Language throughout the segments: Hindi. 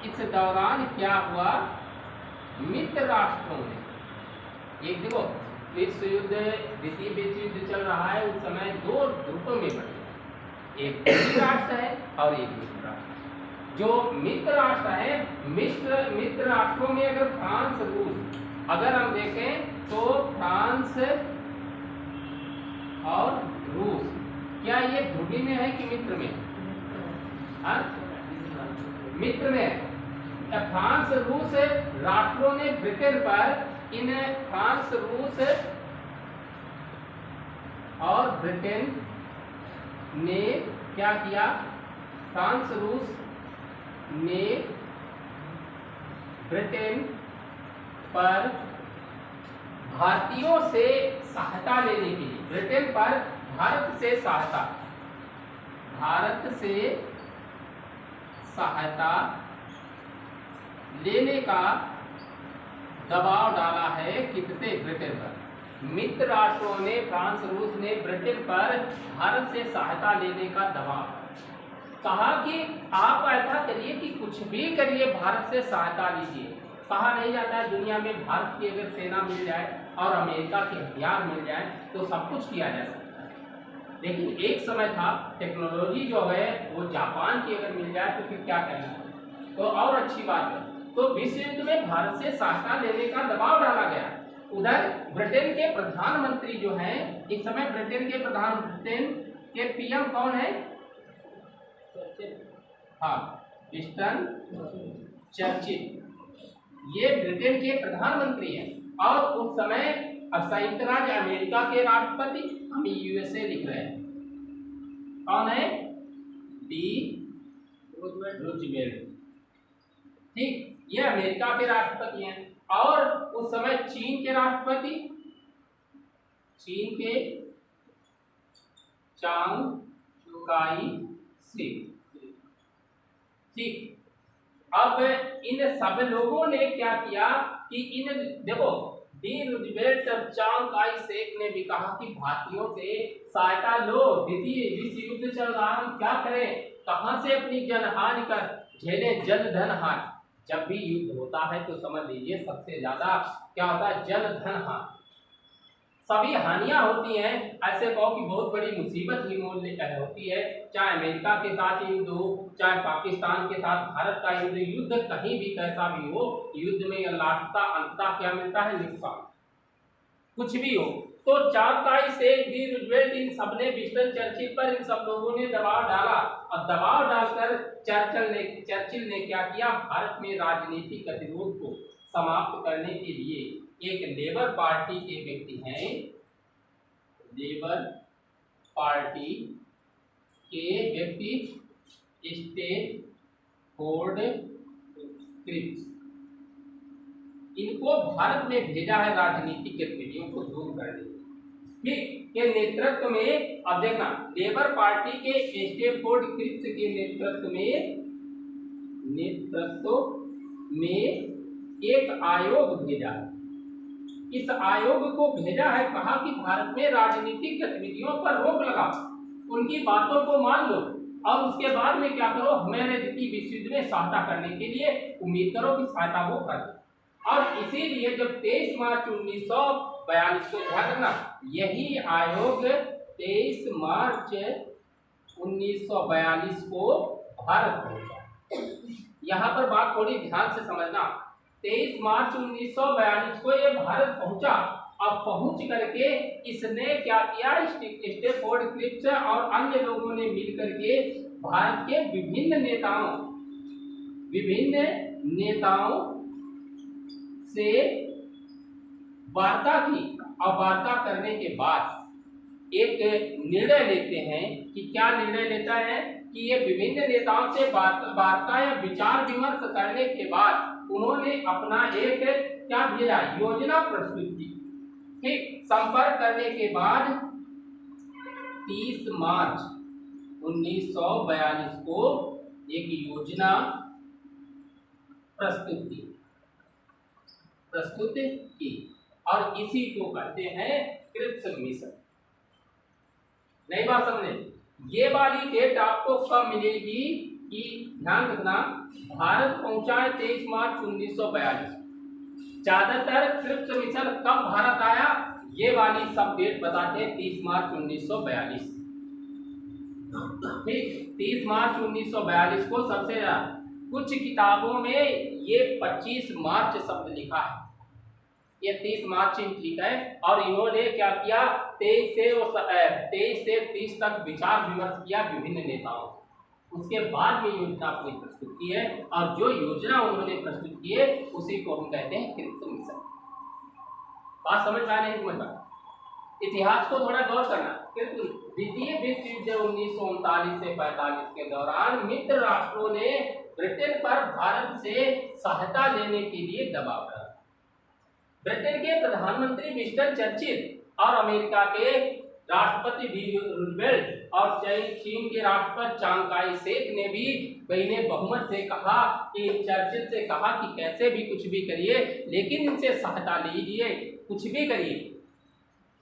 इस दौरान क्या हुआ, मित्र राष्ट्रों ने, एक देखो विश्व युद्ध, द्वितीय विश्व युद्ध चल रहा है, उस समय दो ग्रुपों में बटे, एक मित्र राष्ट्र है और एक मित्र राष्ट्र। जो मित्र राष्ट्र है, मित्र राष्ट्रों में अगर फ्रांस, रूस, अगर हम देखें तो फ्रांस और रूस, क्या ये ध्रुवी में है कि मित्र में? मित्र में है। फ्रांस रूस राष्ट्रों ने ब्रिटेन पर, इन फ्रांस रूस और ब्रिटेन ने क्या किया, फ्रांस रूस ने ब्रिटेन पर भारतीयों से सहायता लेने के लिए, ब्रिटेन पर भारत से सहायता लेने का दबाव डाला है। किससे? ब्रिटेन पर। मित्र राष्ट्रों ने, फ्रांस रूस ने ब्रिटेन पर भारत से सहायता लेने का दबाव कहा कि आप ऐसा करिए कि कुछ भी करिए, भारत से सहायता लीजिए। कहा नहीं जाता है दुनिया में भारत की अगर सेना मिल जाए और अमेरिका के हथियार मिल जाए तो सब कुछ किया जा सकता है, लेकिन एक समय था टेक्नोलॉजी जो है वो जापान की अगर मिल जाए तो फिर क्या करना, तो और अच्छी बात है। तो विश्व युद्ध में भारत से सहायता लेने का दबाव डाला गया। उधर ब्रिटेन के प्रधानमंत्री जो हैं, इस समय ब्रिटेन के पीएम कौन है? हाँ, विंस्टन चर्चिल, ये ब्रिटेन के प्रधानमंत्री हैं। और उस समय संयुक्त राज्य अमेरिका के राष्ट्रपति, हम यूएसए लिख रहे हैं, कौन है? D Roosevelt. ठीक, ये अमेरिका के राष्ट्रपति हैं। और उस समय चीन के राष्ट्रपति, चीन के चांग काई शेक। ठीक, अब इन सब लोगों ने क्या किया कि इन, देखो डी रूजवेल्ट और चांग काई शेक ने भी कहा कि भारतीयों से सहायता लो, द्वितीय विश्व युद्ध चल रहा है, क्या करें, कहां से अपनी जनहानि कर झेले, जन धन हानि। जब भी युद्ध होता है तो समझ लीजिए सबसे ज्यादा क्या होता है, जन धन हानि, सभी हानियां होती हैं। ऐसे कहो कि बहुत बड़ी मुसीबत ही होती है, चाहे अमेरिका के साथ युद्ध हो, चाहे पाकिस्तान के साथ भारत का युद्ध कहीं भी कैसा भी हो, युद्ध में अंततः क्या मिलता है? नुकसान, कुछ भी हो। तो चांग काई शेक, डी रूजवेल्ट, इन सबने विंस्टन चर्चिल पर, इन सब लोगों ने दबाव डाला। और दबाव डालकर चर्चिल ने क्या किया, भारत में राजनीतिक गतिरोध को समाप्त करने के लिए एक लेबर पार्टी के व्यक्ति हैं, लेबर पार्टी के व्यक्ति स्टैफोर्ड क्रिप्स, इनको भारत में भेजा है राजनीतिक गतिविधियों को दूर करने के नेतृत्व में। अब देखना, लेबर पार्टी के स्टैफोर्ड क्रिप्स के नेतृत्व में एक आयोग भेजा है। इस आयोग को भेजा है, कहा कि भारत में राजनीतिक गतिविधियों पर रोक लगाओ, उनकी बातों को मान लो और उसके बाद में क्या करो, हमारे द्वितीय विश्व युद्ध में सहायता करने के लिए उम्मीद करो कि सहायता वो करे। और इसीलिए जब 23 मार्च 1942 को ध्यान रखना, यही आयोग 23 मार्च 1942 को भारत पहुंचा। यहाँ पर बात थोड़ी ध्यान से समझना, 23 मार्च 1942 को ये भारत पहुंचा। अब पहुंच करके इसने क्या किया, स्टैफोर्ड क्रिप्स और अन्य लोगों ने मिलकर के भारत के विभिन्न नेताओं से वार्ता की। और वार्ता करने के बाद एक निर्णय लेते हैं कि क्या निर्णय लेता है कि ये विभिन्न नेताओं से वार्ता या विचार विमर्श करने के बाद उन्होंने अपना एक क्या भेजा, योजना प्रस्तुत की। ठीक, संपर्क करने के बाद 30 मार्च 1942 को एक योजना प्रस्तुत की और इसी को कहते हैं क्रिप्स मिशन। नई बात समझे, ये वाली डेट आपको कब मिलेगी, कि ध्यान रखना, भारत पहुंचा है 23 मार्च 1942। ज्यादातर क्रिप्स मिशन कब भारत आया, ये वाली सब डेट बताते हैं 30 मार्च 1942। ठीक, 30 मार्च 1942 को सबसे ज्यादा, कुछ किताबों में ये 25 मार्च शब्द लिखा है, ये 30 मार्च ही ठीक है। और इन्होंने क्या किया, 23 से 30 तक विचार विमर्श किया विभिन्न नेताओं, उसके बाद में योजना अपनी प्रस्तुत की है, और जो योजना उन्होंने प्रस्तुत की है उसी को हम कहते हैं क्रिप्स मिशन। बात समझ में नहीं समझ में, इतिहास को थोड़ा गौर करना। द्वितीय विश्व युद्ध 1939 से 45 के दौरान मित्र राष्ट्रों ने ब्रिटेन पर भारत से सहायता लेने के लिए दबाव डाला। ब्रिटेन के प्रधानमंत्री मिस्टर चर्चिल और अमेरिका के राष्ट्रपति रूजवेल्ट और चीन के राष्ट्रपति चांग काई शेक ने भी पहले बहुमत से कहा कि चर्चिल से कहा कि कैसे भी कुछ भी करिए लेकिन इनसे सहायता लीजिए, कुछ भी करिए।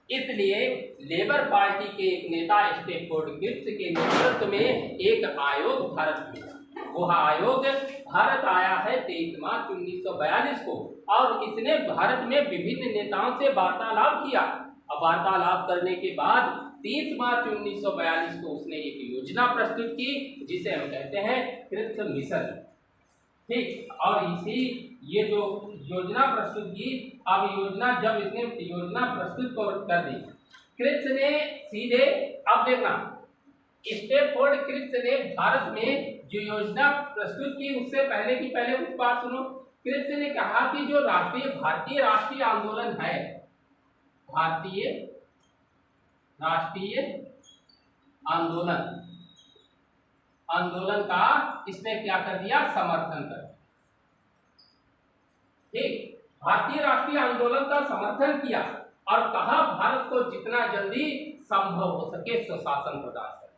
इसलिए लेबर पार्टी के एक नेता स्टैफोर्ड क्रिप्स के नेतृत्व में एक आयोग भारत में, वह आयोग भारत आया है 23 मार्च 1942 को, और इसने भारत में विभिन्न नेताओं से वार्तालाप किया। अब वार्तालाप करने के बाद 30 मार्च 1942 को उसने एक योजना प्रस्तुत की जिसे हम कहते हैं क्रिप्स मिशन। ठीक, और इसी ये जो योजना प्रस्तुत की, अब योजना जब इसने योजना प्रस्तुत कर दी क्रिप्स ने सीधे, अब देखना स्टैफोर्ड क्रिप्स ने भारत में जो योजना प्रस्तुत की उससे पहले की पहले कुछ बात सुनो। क्रिप्स ने कहा कि जो भारतीय राष्ट्रीय आंदोलन है, भारतीय राष्ट्रीय आंदोलन का इसने क्या कर दिया, समर्थन कर। ठीक, भारतीय राष्ट्रीय आंदोलन का समर्थन किया और कहा भारत को जितना जल्दी संभव हो सके स्वशासन प्रदान करें।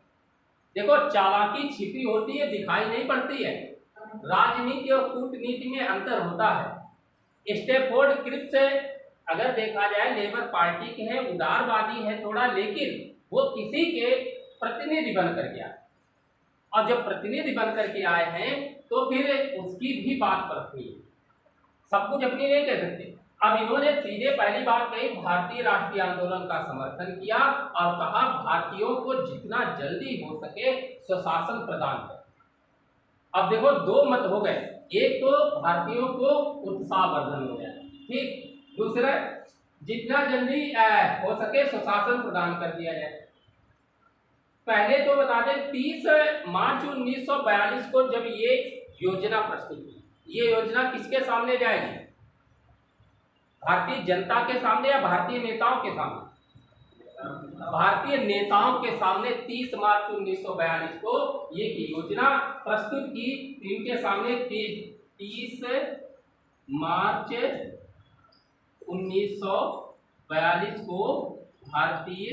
देखो, चालाकी छिपी होती है, दिखाई नहीं पड़ती है। राजनीति और कूटनीति में अंतर होता है। स्टैफोर्ड क्रिप्स अगर देखा जाए लेबर पार्टी के हैं, उदारवादी है थोड़ा, लेकिन वो किसी के प्रतिनिधि बनकर के आए, और जब प्रतिनिधि बनकर के आए हैं तो फिर उसकी भी बात रखनी है, सब कुछ अपनी नहीं कह सकते। अब इन्होंने सीधे पहली बात कही, भारतीय राष्ट्रीय आंदोलन का समर्थन किया और कहा भारतीयों को जितना जल्दी हो सके स्वशासन प्रदान कर। अब देखो, दो मत हो गए, एक तो भारतीयों को उत्साहवर्धन हो गया, ठीक, दूसरा जितना जल्दी हो सके स्वशासन प्रदान कर दिया जाए। पहले तो बता दें 30 मार्च 1942 को जब ये योजना प्रस्तुत की, ये योजना किसके सामने जाएगी, भारतीय जनता के सामने या भारतीय नेताओं के सामने? भारतीय नेताओं के सामने 30 मार्च 1942 को ये योजना प्रस्तुत की। इनके सामने 30 मार्च 1942 को भारतीय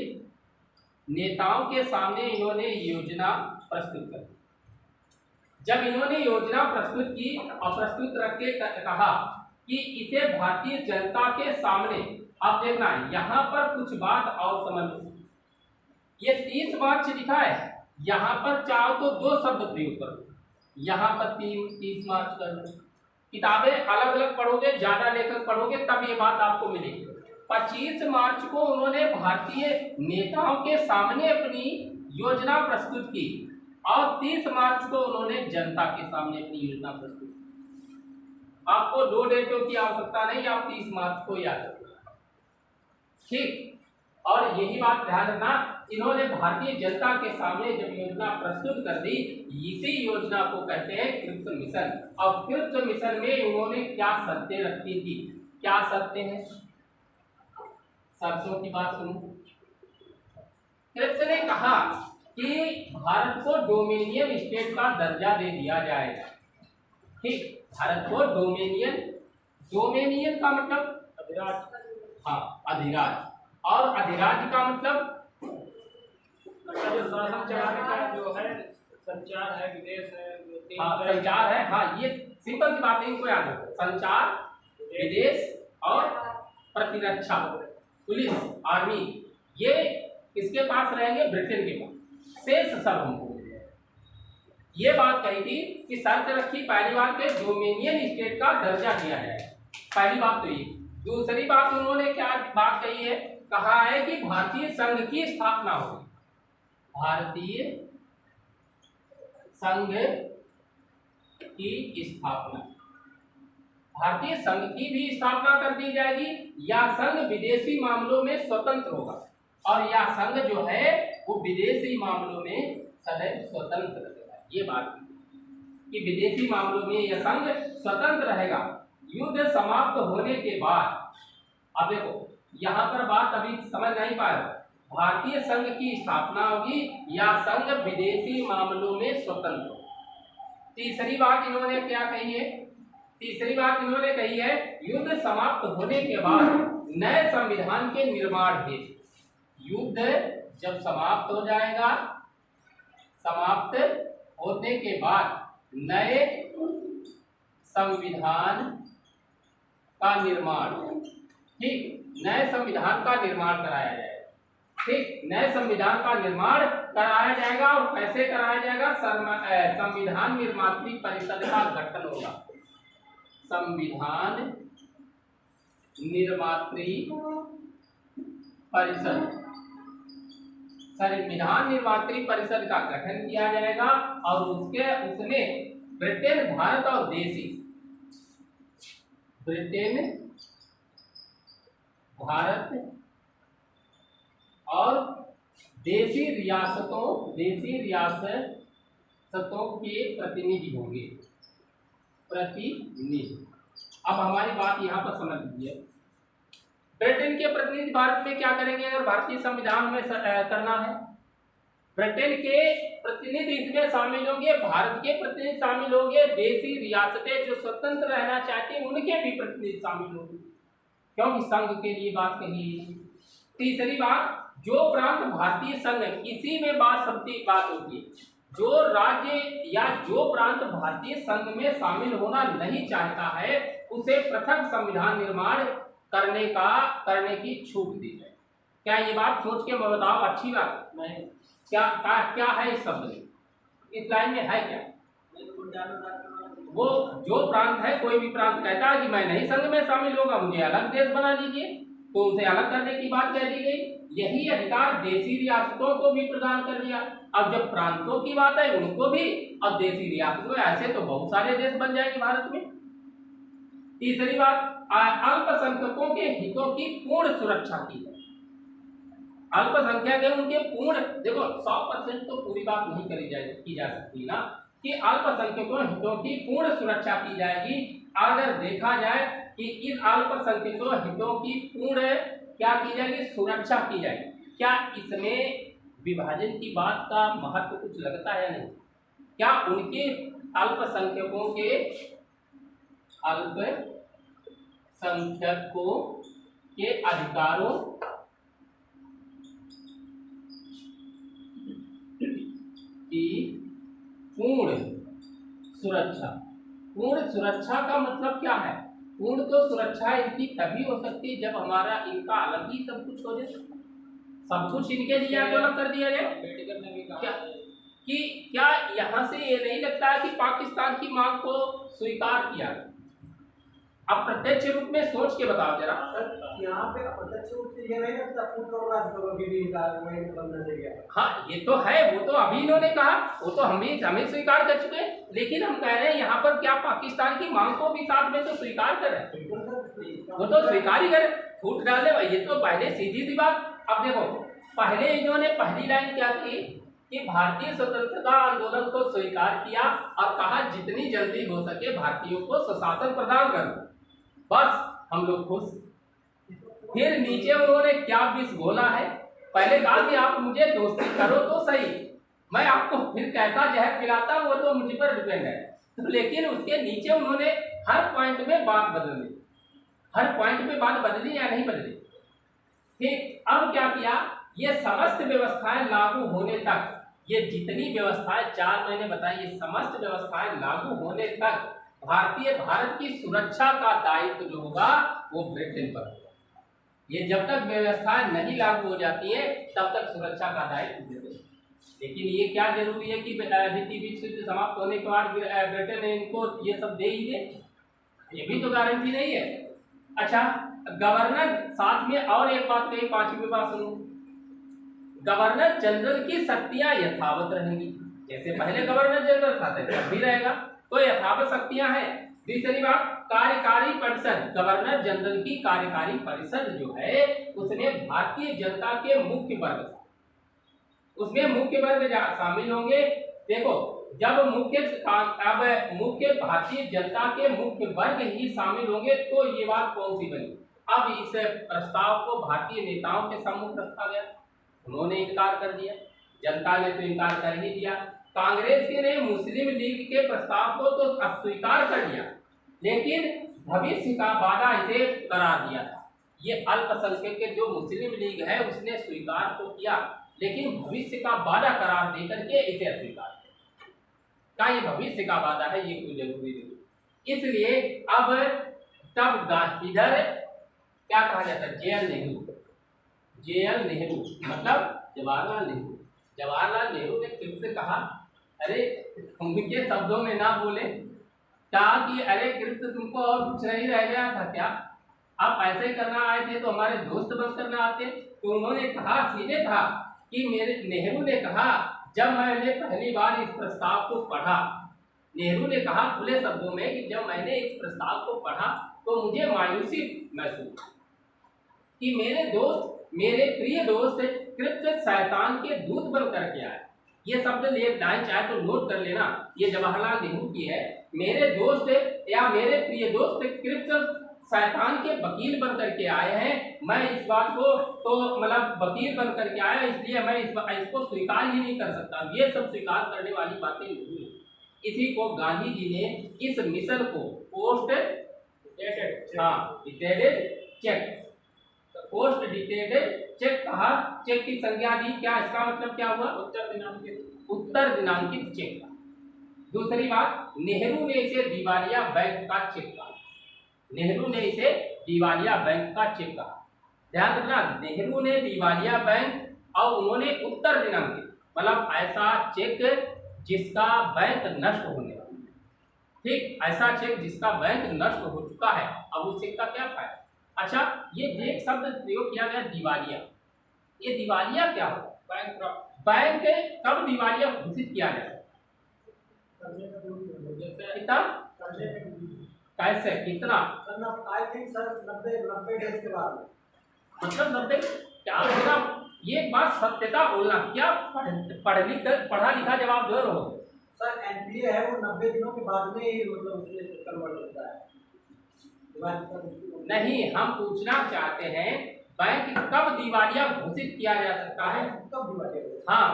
नेताओं के सामने इन्होंने योजना प्रस्तुत कर दी। जब इन्होंने योजना प्रस्तुत की और प्रस्तुत रख के कहा कि इसे भारतीय जनता के सामने, आप देखना यहाँ पर कुछ बात और समझ, ये 30 मार्च लिखा है, यहाँ पर चाहो तो दो शब्द प्रयोग करो, यहाँ पर 30 मार्च कर दो। किताबें अलग अलग पढ़ोगे, ज्यादा लेकर पढ़ोगे तब ये बात आपको मिलेगी। 25 मार्च को उन्होंने भारतीय नेताओं के सामने अपनी योजना प्रस्तुत की और 30 मार्च को उन्होंने जनता के सामने अपनी योजना प्रस्तुत की। आपको दो डेटों की आवश्यकता नहीं, आप 30 मार्च को याद रखना, ठीक। और यही बात ध्यान रखना, इन्होंने भारतीय जनता के सामने जब योजना प्रस्तुत कर दी, इसी योजना को कहते हैं क्रिप्स मिशन। और क्रिप्स मिशन में इन्होंने क्या शर्तें रखी थी, क्या शर्तें हैं, शर्तों की बात सुनो। क्रिप्स ने कहा कि भारत को डोमिनियन स्टेट का दर्जा दे दिया जाएगा, ठीक। भारत को डोमिनियन का मतलब अधिराज, हाँ अधिराज, और अधिराज्य का मतलब जो शासन चलाने का जो है, संचार है, विदेश है, हाँ संचार है, हाँ ये सिंपल सी बात है, इनको याद रखो, संचार, विदेश और प्रतिरक्षा, पुलिस, आर्मी, ये किसके पास रहेंगे, ब्रिटेन के पास। शेष सब हमको, ये बात कही थी कि शर्त रखी पहली बात के डोमिनियन स्टेट का दर्जा दिया जाए, पहली बात तो ये। दूसरी बात उन्होंने क्या बात कही है, कहा है कि भारतीय संघ की स्थापना होगी, भारतीय संघ की स्थापना, भारतीय संघ की भी स्थापना कर दी जाएगी, या संघ विदेशी मामलों में स्वतंत्र होगा, और यह संघ जो है वो विदेशी मामलों में सदैव स्वतंत्र रहेगा। ये बात कि विदेशी मामलों में यह संघ स्वतंत्र रहेगा। युद्ध समाप्त होने के बाद, अब देखो यहाँ पर बात अभी समझ नहीं पाए, भारतीय संघ की स्थापना होगी या संघ विदेशी मामलों में स्वतंत्र होगा। तीसरी बात इन्होंने क्या कही है, तीसरी बात इन्होंने कही है युद्ध समाप्त होने के बाद नए संविधान के निर्माण हेतु, युद्ध जब समाप्त हो जाएगा, समाप्त होने के बाद नए संविधान का निर्माण, ठीक, नए संविधान का निर्माण कराया जाएगा, ठीक, नए संविधान का निर्माण कराया जाएगा। और कैसे कराया जाएगा, संविधान निर्मात्री परिषद का गठन होगा, संविधान निर्मात्री परिषद, संविधान निर्मात्री परिषद का गठन किया जाएगा, और उसमें ब्रिटेन, भारत और देशी, ब्रिटेन, भारत और देशी रियासतों के प्रतिनिधि होंगे, प्रतिनिधि। अब हमारी बात यहाँ पर समझ लीजिए, ब्रिटेन के प्रतिनिधि भारत में क्या करेंगे अगर भारतीय संविधान में करना है, ब्रिटेन के प्रतिनिधि इसमें शामिल होंगे, भारत के प्रतिनिधि शामिल होंगे, देशी रियासतें जो स्वतंत्र रहना चाहती हैं उनके भी प्रतिनिधि शामिल होंगे, क्योंकि संघ के लिए बात कही है। तीसरी बात, जो प्रांत भारतीय संघ, किसी में बात होती है, जो राज्य या जो प्रांत भारतीय संघ में शामिल होना नहीं चाहता है उसे पृथक संविधान निर्माण करने की छूट दी जाए। क्या ये बात सोच के बताओ, अच्छी बात नहीं, क्या है इस शब्द में, इस लाइन में है क्या? वो जो प्रांत है, कोई भी प्रांत कहता है कि मैं नहीं संघ में शामिल होगा, मुझे अलग देश बना लीजिए, तो उसे अलग करने की बात कह दी गई। यही अधिकार देशी रियासतों को भी प्रदान कर दिया। अब जब प्रांतों की बात है उनको भी, अब देशी रियासतों, ऐसे तो बहुत सारे देश बन जाएंगे भारत में। तीसरी बात, अल्पसंख्यकों के हितों की पूर्ण सुरक्षा की जाए। अल्पसंख्यक है उनके पूर्ण, देखो 100% तो पूरी बात नहीं की जा सकती ना, कि अल्पसंख्यकों हितों की पूर्ण सुरक्षा की जाएगी। अगर देखा जाए कि इन अल्पसंख्यकों हितों की पूर्ण क्या की जाएगी, सुरक्षा की जाएगी, क्या इसमें विभाजन की बात का महत्व कुछ लगता है या नहीं? क्या उनके अल्पसंख्यकों के अधिकारों की पूर्ण सुरक्षा का मतलब क्या है? पूर्ण तो सुरक्षा इनकी तभी हो सकती है जब हमारा इनका अलग ही सब कुछ हो जाए, सब कुछ इनके लिए अलग कर दिया जाए। क्या यहाँ से ये नहीं लगता है कि पाकिस्तान की मांग को स्वीकार किया? अब प्रत्यक्ष रूप में सोच के बताओ जरा। यहाँ पे अप्रत्यक्ष रूप से ये नहीं लगता फूड करो भी बनना चाहिए। हाँ ये तो है, वो तो अभी इन्होंने कहा, वो तो हमें स्वीकार कर चुके हैं, लेकिन हम कह रहे हैं यहाँ पर क्या पाकिस्तान की मांग को भी साथ में तो स्वीकार करें, वो तो स्वीकार ही करें, फूट डाले, ये तो पहले सीधी सी बात। अब देखो पहले इन्होंने पहली लाइन क्या थी कि भारतीय स्वतंत्रता आंदोलन को स्वीकार किया और कहा जितनी जल्दी हो सके भारतीयों को स्वशासन प्रदान करो, बस हम लोग खुश। फिर नीचे उन्होंने क्या विष घोला है, पहले कहा कि आप मुझे दोस्ती करो तो सही, मैं आपको फिर कैसा जहर पिलाता हूं वो तो मुझ पर डिपेंड है। तो लेकिन उसके नीचे उन्होंने हर पॉइंट में बात बदली, हर पॉइंट में बात बदली या नहीं बदली। ठीक, अब क्या किया, ये समस्त व्यवस्थाएं लागू होने तक, ये जितनी व्यवस्थाएं 4 महीने बताई, ये समस्त व्यवस्थाएं लागू होने तक भारत की सुरक्षा का दायित्व जो होगा वो ब्रिटेन पर होगा। ये जब तक व्यवस्थाएं नहीं लागू हो जाती है तब तक सुरक्षा का दायित्व ब्रिटेन। लेकिन ये क्या जरूरी है कि द्वितीय विश्व युद्ध समाप्त होने के बाद ब्रिटेन इनको ये सब दे ही दे? ये भी तो गारंटी नहीं है। अच्छा, गवर्नर, साथ में और एक बात कही, 5वीं बात सुनो, गवर्नर जनरल की शक्तियां यथावत रहेंगी। जैसे पहले गवर्नर जनरल था तब भी रहेगा, तो यथावत शक्तियां हैं। दूसरी बात, कार्यकारी परिषद, गवर्नर जनरल की कार्यकारी परिषद जो है उसमें भारतीय जनता के मुख्य वर्ग, उसमें मुख्य वर्ग शामिल होंगे। देखो, जब मुख्य भारतीय जनता के मुख्य वर्ग ही शामिल होंगे तो ये बात कौन सी बनी? अब इस प्रस्ताव को भारतीय नेताओं के सम्मुख रखा गया, उन्होंने इनकार कर दिया, जनता ने तो इनकार कर ही दिया। कांग्रेस ने मुस्लिम लीग के प्रस्ताव को तो अस्वीकार कर दिया, लेकिन भविष्य का वादा इसे करार दिया था। ये अल्पसंख्यक के जो मुस्लिम लीग है उसने स्वीकार तो किया, लेकिन भविष्य का वादा करार देकर के इसे अस्वीकार किया। ये भविष्य का वादा है, ये कोई जरूरी नहीं। इसलिए अब तब इधर क्या कहा जाता है, JL नेहरू मतलब जवाहरलाल नेहरू। जवाहरलाल नेहरू ने किससे कहा, अरे उनके शब्दों में ना बोले, कहा कि अरे कृष्ण तुमको और कुछ नहीं रह गया था क्या? आप ऐसे करना आए थे तो हमारे दोस्त बन करना आते। तो उन्होंने कहा, सीधे कहा कि नेहरू ने कहा, जब मैंने पहली बार इस प्रस्ताव को पढ़ा, नेहरू ने कहा खुले शब्दों में कि जब मैंने इस प्रस्ताव को पढ़ा तो मुझे मायूसी महसूस कि मेरे प्रिय दोस्त कृत्य शैतान के दूत बन करके आए। ये शब्द लाइन चाहे तो नोट कर लेना, ये जवाहरलाल नेहरू की है। मेरे दोस्त या मेरे प्रिय दोस्त कृत्य शैतान के वकील बन करके आए हैं। मैं इस बात को तो मतलब वकील बन करके आया, इसलिए मैं इसको स्वीकार ही नहीं कर सकता। ये सब स्वीकार करने वाली बातें नहीं है। इसी को गांधी जी ने इस मिशन को पोस्ट डिटेडेड चेक कहा। चेक की संज्ञा दी, क्या इसका मतलब क्या हुआ? उत्तर दिनांकित चेक। दूसरी बात, नेहरू ने इसे दिवालिया बैंक का चेक कहा। नेहरू ने इसे दिवालिया बैंक का चेक कहा। ध्यान रखना, नेहरू ने दिवालिया बैंक और उन्होंने उत्तर दिनांकित, मतलब ऐसा चेक जिसका बैंक नष्ट होने वाला है। ठीक, ऐसा चेक जिसका बैंक नष्ट हो चुका है, अब उस चेक का क्या फायदा? अच्छा, ये एक शब्द प्रयोग किया गया दिवालिया। ये दिवालिया क्या हो? बैंक कब दिवालिया घोषित किया गया? कैसे, कितना? आई थिंक सर 90 डेज के बाद। मतलब 90 क्या होगा? ये बात सत्यता बोलना, क्या पढ़ा लिखा जवाब दे रहे हो? सर एनपीए है वो 90 दिनों के बाद में ही मतलब उसमें कन्वर्ट होता है। नहीं, हम पूछना चाहते हैं बैंक कब दिवालिया घोषित किया जा सकता है? कब दिवालिया? हाँ,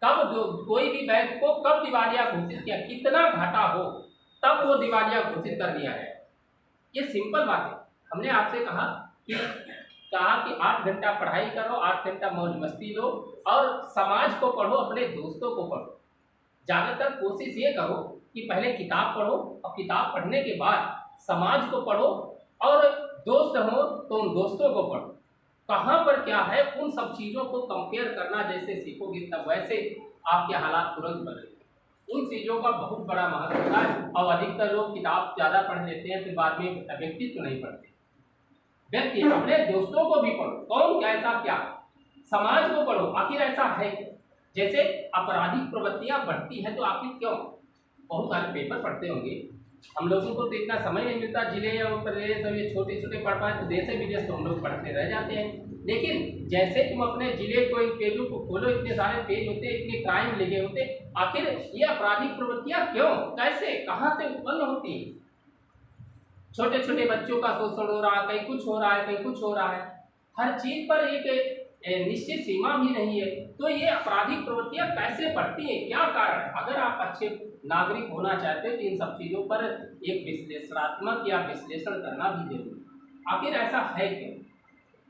कब कोई भी बैंक को कब दिवालिया घोषित किया, कितना घाटा हो तब वो दिवालिया घोषित कर दिया है। ये सिंपल बात है। हमने आपसे कहा कि 8 घंटा पढ़ाई करो, 8 घंटा मौज मस्ती लो और समाज को पढ़ो, अपने दोस्तों को पढ़ो। ज़्यादातर कोशिश ये करो कि पहले किताब पढ़ो और किताब पढ़ने के बाद समाज को पढ़ो और दोस्त हो तो उन दोस्तों को पढ़ो। कहाँ पर क्या है उन सब चीज़ों को कंपेयर करना जैसे सीखोगे तब वैसे आपके हालात तुरंत बदलेंगे। उन चीज़ों का बहुत बड़ा महत्व होता है। और अधिकतर लोग किताब ज़्यादा पढ़ लेते हैं, फिर बाद में व्यक्तित्व नहीं पढ़ते। व्यक्ति अपने दोस्तों को भी पढ़ो, कौन कैसा क्या, समाज को पढ़ो, आखिर ऐसा है। जैसे आपराधिक प्रवृत्तियां बढ़ती हैं तो आखिर क्यों? बहुत सारे पेपर पढ़ते होंगे, हम लोगों को तो इतना समय नहीं मिलता जिले या प्रदेश और ये छोटे छोटे पढ़ पाए तो देश विदेश तो हम लोग पढ़ते रह जाते हैं। लेकिन जैसे तुम अपने जिले को इन पेजों को खोलो, इतने सारे पेज होते, इतने क्राइम लिखे होते, आखिर ये आपराधिक प्रवृत्तियां क्यों, कैसे, कहाँ से उत्पन्न होती है? छोटे छोटे बच्चों का शोषण हो रहा है, कहीं कुछ हो रहा है, कहीं कुछ हो रहा है। हर चीज पर एक निश्चित सीमा भी नहीं है। तो ये आपराधिक प्रवृत्तियां कैसे बढ़ती हैं, क्या कारण है? अगर आप अच्छे नागरिक होना चाहते हैं तो इन सब चीज़ों पर एक विश्लेषणात्मक या विश्लेषण करना भी जरूरी है। आखिर ऐसा है क्यों?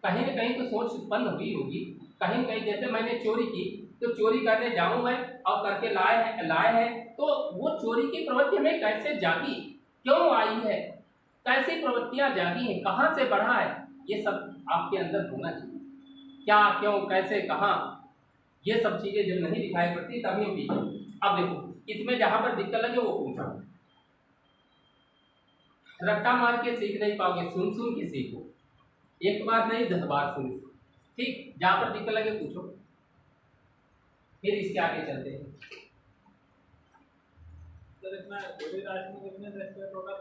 कहीं न कहीं तो सोच उत्पन्न हुई होगी। कहीं न कहीं जैसे मैंने चोरी की तो चोरी करने जाऊँ मैं और करके लाए हैं तो वो चोरी की प्रवृत्ति हमें कैसे जागी, क्यों आई है, कैसी प्रवृत्तियाँ जागी हैं, कहाँ से बढ़ा है, ये सब आपके अंदर होना चाहिए। क्या, क्यों, कैसे, कहाँ, ये सब चीजें जब नहीं दिखाई पड़ती तभी हम पीछे। अब देखो इसमें जहां पर दिक्कत लगे वो पूछो, रट्टा मार के सीख नहीं पाओगे, सुन सुन के सीखो, एक बार नहीं 10 बार सुन, ठीक। जहां पर दिक्कत लगे पूछो, फिर इसके आगे चलते हैं। सर इसमें ध्रुवी राशि में कितने देश के टोटल?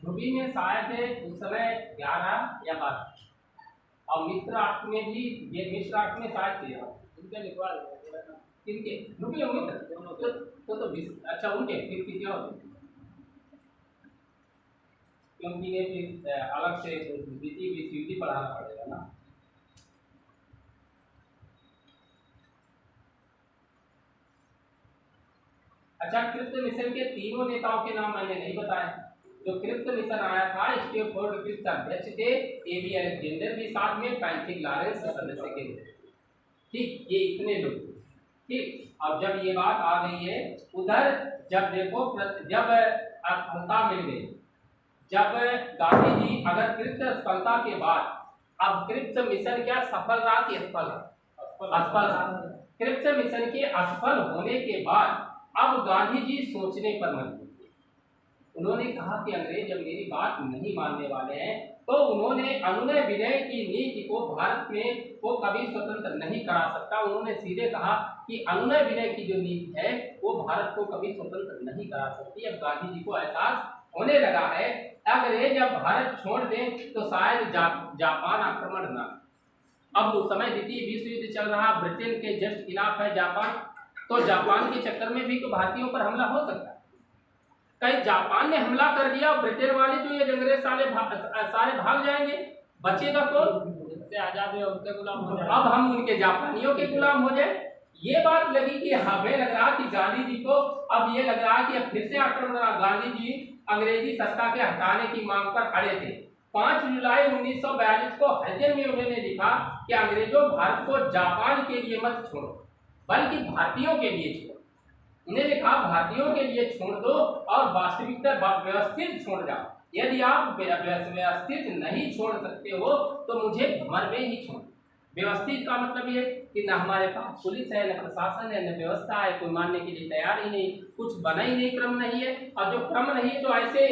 ध्रुवी में शायद उस समय 11 या 12, और मित्र राष्ट्र में भी, ये मिश्र राष्ट्र में शायद 13। इनके लिखवा दो किनके? ध्रुवी और मित्र दोनों तो 20। अच्छा उनके फिर किसी और, क्योंकि ये फिर अलग से द्वितीय विश्वयुद्धि पढ़ाना पड़ेगा ना। अच्छा क्रिप्ट मिशन के तीनों नेताओं के नाम मैंने नहीं बताए। जो क्रिप्ट मिशन आया था स्टेफोर्ड क्रिप्स अध्यक्ष थे, एबी अलेक्जेंडर भी साथ में, पैंथिक लॉरेंस सदस्य के, ठीक। ये इतने लोग, ठीक। अब जब ये बात आ गई है उधर, जब देखो जब असफलता मिल गई, जब गांधी जी अगर क्रिप्स सफलता के बाद, अब क्रिप्स मिशन क्या सफल रहा कि असफल? असफल रहा। क्रिप्स मिशन के असफल होने के बाद अब गांधी जी सोचने पर मजबूर, उन्होंने कहा कि अंग्रेज जब मेरी बात नहीं मानने वाले हैं तो उन्होंने अनुनय विनय की नीति को भारत में वो कभी स्वतंत्र नहीं करा सकता। उन्होंने सीधे कहा कि अनुनय विनय की जो नीति है वो भारत को कभी स्वतंत्र नहीं करा सकती। अब गांधी जी को एहसास होने लगा है अंग्रेज जब भारत छोड़ दें तो शायद जापान आक्रमण ना। अब उस समय द्वितीय विश्व युद्ध चल रहा, ब्रिटेन के जस्ट खिलाफ है जापान, तो जापान के चक्कर में भी तो भारतीयों पर हमला हो सकता है। कहीं जापान ने हमला कर दिया और ब्रिटेन वाले जो ये अंग्रेज सारे भाग जाएंगे, बचेगा कौन? से आजाद है उनके गुलाम हो जाए। अब हम उनके जापानियों के गुलाम हो जाए। ये बात लगी कि हमें लग रहा कि गांधी जी को अब ये लग रहा कि अब फिर से आक्रमण। गांधी जी अंग्रेजी सत्ता के हटाने की मांग पर अड़े थे। 5 जुलाई 1942 को हरिजन में उन्होंने लिखा कि अंग्रेजों भारत को जापान के लिए मत छोड़ो बल्कि भारतीयों के लिए छोड़ो। उन्हें लिखा भारतीयों के लिए छोड़ दो और वास्तविकता व्यवस्थित छोड़ जाओ। यदि आप व्यवस्थित नहीं छोड़ सकते हो तो मुझे भ्रमर में ही छोड़। व्यवस्थित का मतलब ये कि न हमारे पास पुलिस है, न प्रशासन है, न व्यवस्था है, कोई मानने के लिए तैयार ही नहीं, कुछ बना ही नहीं, क्रम नहीं है। और जो क्रम नहीं है तो ऐसे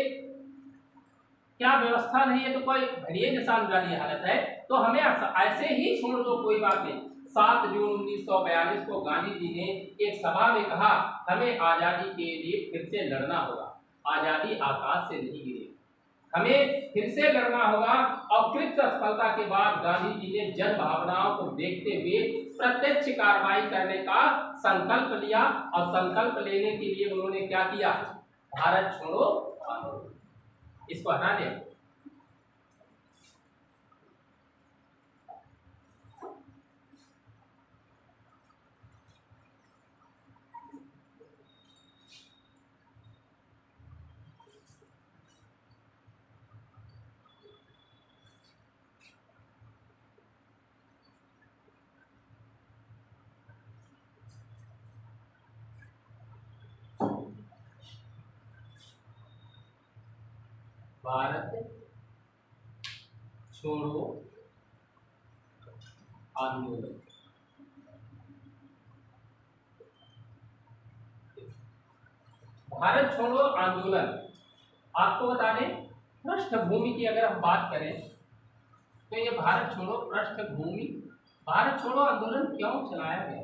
क्या व्यवस्था नहीं है तो कोई घड़िए निशान वाली हालत है, तो हमें ऐसे ही छोड़ दो, कोई बात नहीं। 7 जून 1942 को गांधी जी ने एक सभा में कहा हमें आज़ादी के लिए फिर से लड़ना होगा, आज़ादी आकाश से नहीं गिरेगी, हमें फिर से लड़ना होगा। और कृत सफलता के बाद गांधी जी ने जन भावनाओं को देखते हुए प्रत्यक्ष कार्रवाई करने का संकल्प लिया। और संकल्प लेने के लिए उन्होंने क्या किया? भारत छोड़ो आंदोलन, इसको हटा दें। भारत छोड़ो आंदोलन। भारत छोड़ो आंदोलन, आपको बता दें पृष्ठभूमि की अगर हम बात करें तो ये भारत छोड़ो पृष्ठभूमि, भारत छोड़ो आंदोलन क्यों चलाया गया?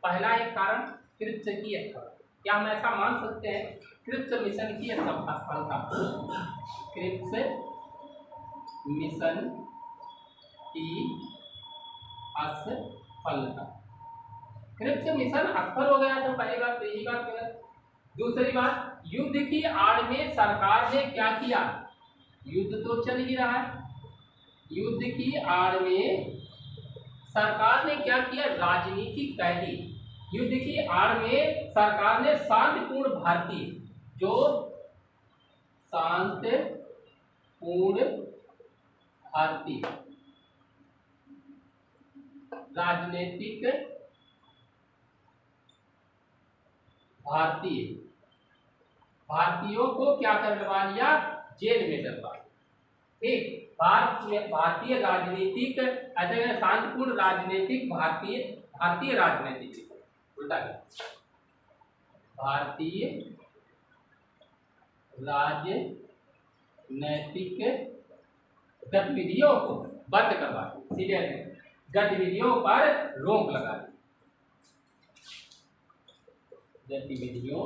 पहला एक कारण कृप्स की असफलता। क्या हम ऐसा मान सकते हैं कृप्स मिशन की असफलता? कृप्स मिशन की असफलता, कृप्स मिशन असफल हो गया तो पहली बात तो यही बात गलत। दूसरी बात, युद्ध की आड़ में सरकार ने क्या किया? युद्ध तो चल ही रहा है, युद्ध की आड़ में सरकार ने क्या किया? राजनीतिक कैदी। युद्ध की आड़ में सरकार ने शांतिपूर्ण भारतीय, जो शांतिपूर्ण भारतीय राजनीतिक भारतीयों को क्या करवा लिया? जेल में डलवा। ठीक, भारतीय राजनीतिक, ऐसे शांतिपूर्ण राजनीतिक भारतीय राजनीतिक, उल्टा भारतीय राजनैतिक गतिविधियों को बंद करवा दी, सीधे गतिविधियों पर रोक लगा दी, गतिविधियों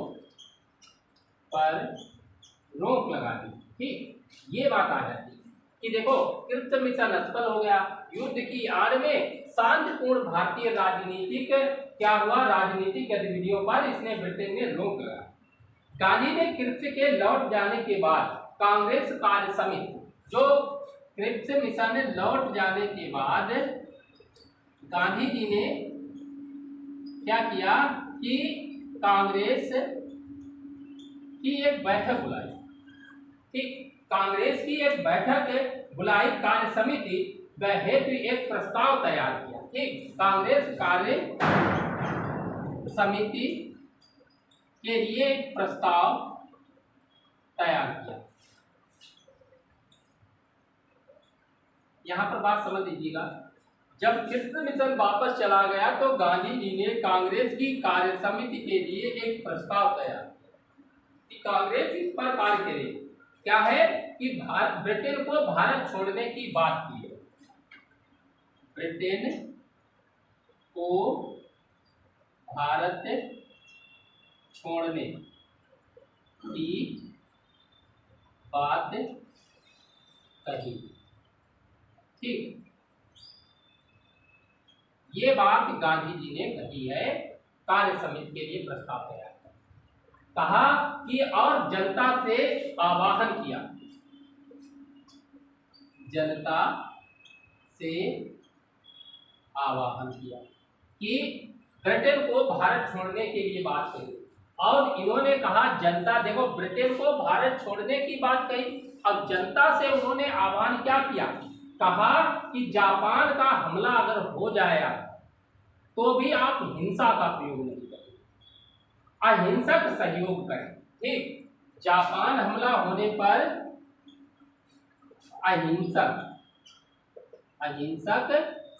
पर रोक लगा दी। ठीक, ये बात आ जाती है कि देखो कृत्य मिशन असफल हो गया, युद्ध की आड़ में शांतिपूर्ण भारतीय राजनीतिक क्या हुआ, राजनीतिक गतिविधियों पर इसने ब्रिटेन ने रोक लगा। गांधी ने कृत्य के लौट जाने के बाद कांग्रेस कार्य समिति, जो कृत्य मिशन लौट जाने के बाद गांधी जी ने क्या किया कि कांग्रेस की एक बैठक बुलाई। ठीक, कांग्रेस की एक बैठक बुलाई, कार्य समिति हेतु एक प्रस्ताव तैयार किया। ठीक, कांग्रेस कार्य समिति के लिए एक प्रस्ताव तैयार किया। यहां पर बात समझ लीजिएगा, जब कृत्य मिशन वापस चला गया तो गांधी जी ने कांग्रेस की कार्य समिति के लिए एक प्रस्ताव तैयार किया कि कांग्रेस इस पर कार्य करे। क्या है कि ब्रिटेन को भारत छोड़ने की बात की है, ब्रिटेन को भारत छोड़ने की बात कही। ठीक, ये बात गांधी जी ने कही है, कार्य समिति के लिए प्रस्ताव तैयार किया, कहा कि और जनता से आह्वान किया, जनता से आह्वान किया कि ब्रिटेन को भारत छोड़ने के लिए बात कही। और इन्होंने कहा जनता, देखो ब्रिटेन को भारत छोड़ने की बात कही, अब जनता से उन्होंने आह्वान क्या किया, कहा कि जापान का हमला अगर हो जाएगा तो भी आप हिंसा का प्रयोग नहीं करें, अहिंसक सहयोग करें। ठीक, जापान हमला होने पर अहिंसक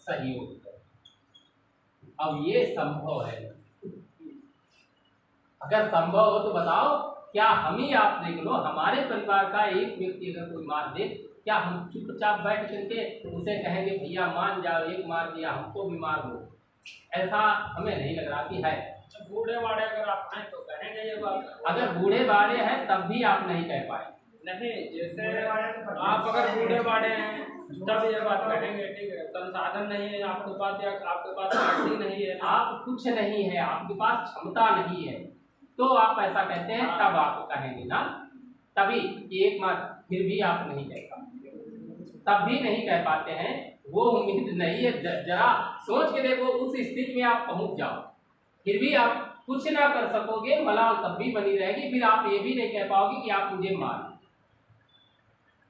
सहयोग करें। अब ये संभव है, अगर संभव हो तो बताओ, क्या हम ही आप देख लो, हमारे परिवार का एक व्यक्ति अगर कोई मार दे, क्या हम चुपचाप बैठ करके उसे कहेंगे भैया मान जाओ, एक मार दिया हमको भी मार दो? ऐसा हमें नहीं लग रहा कि है। बूढ़े बाड़े अगर आप हैं तो कहेंगे ये बात, अगर बूढ़े बाड़े हैं तब भी आप नहीं कह पाए। नहीं, जैसे आप अगर बूढ़े बाड़े हैं तब ये बात कहेंगे। ठीक है, संसाधन नहीं है आपके पास, या आपके पास शक्ति नहीं है, आप कुछ नहीं है, आपके पास क्षमता नहीं है, तो आप ऐसा कहते हैं, तब आप कहेंगे ना, तभी एक बार फिर भी आप नहीं कह पाते, तब भी नहीं कह पाते हैं, वो उम्मीद नहीं है। जरा सोच के देखो, उस स्थिति में आप पहुंच जाओ, फिर भी आप कुछ ना कर सकोगे, मलाल तब भी बनी रहेगी, फिर आप ये भी नहीं कह पाओगे कि आप मुझे मार,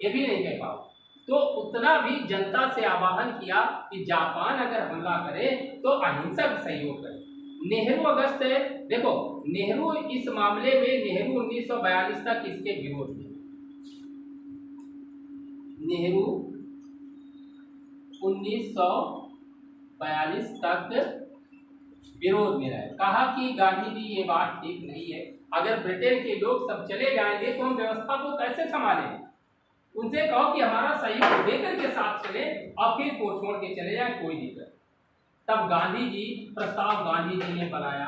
ये भी नहीं कह पाओगे। तो उतना भी जनता से आह्वान किया कि जापान अगर हमला करे तो अहिंसक सहयोग करे। नेहरू अगस्त, देखो नेहरू इस मामले में, नेहरू 1942 तक इसके विरोध में, नेहरू 1942 तक विरोध में रहे, कहा कि गांधी जी ये बात ठीक नहीं है, अगर ब्रिटेन के लोग सब चले जाएंगे तो हम व्यवस्था को कैसे संभालेंगे? उनसे कहो कि हमारा सहयोग देकर के साथ चले और फिर को छोड़ के चले जाए, कोई दिक्कत। तब गांधी जी ने बनाया,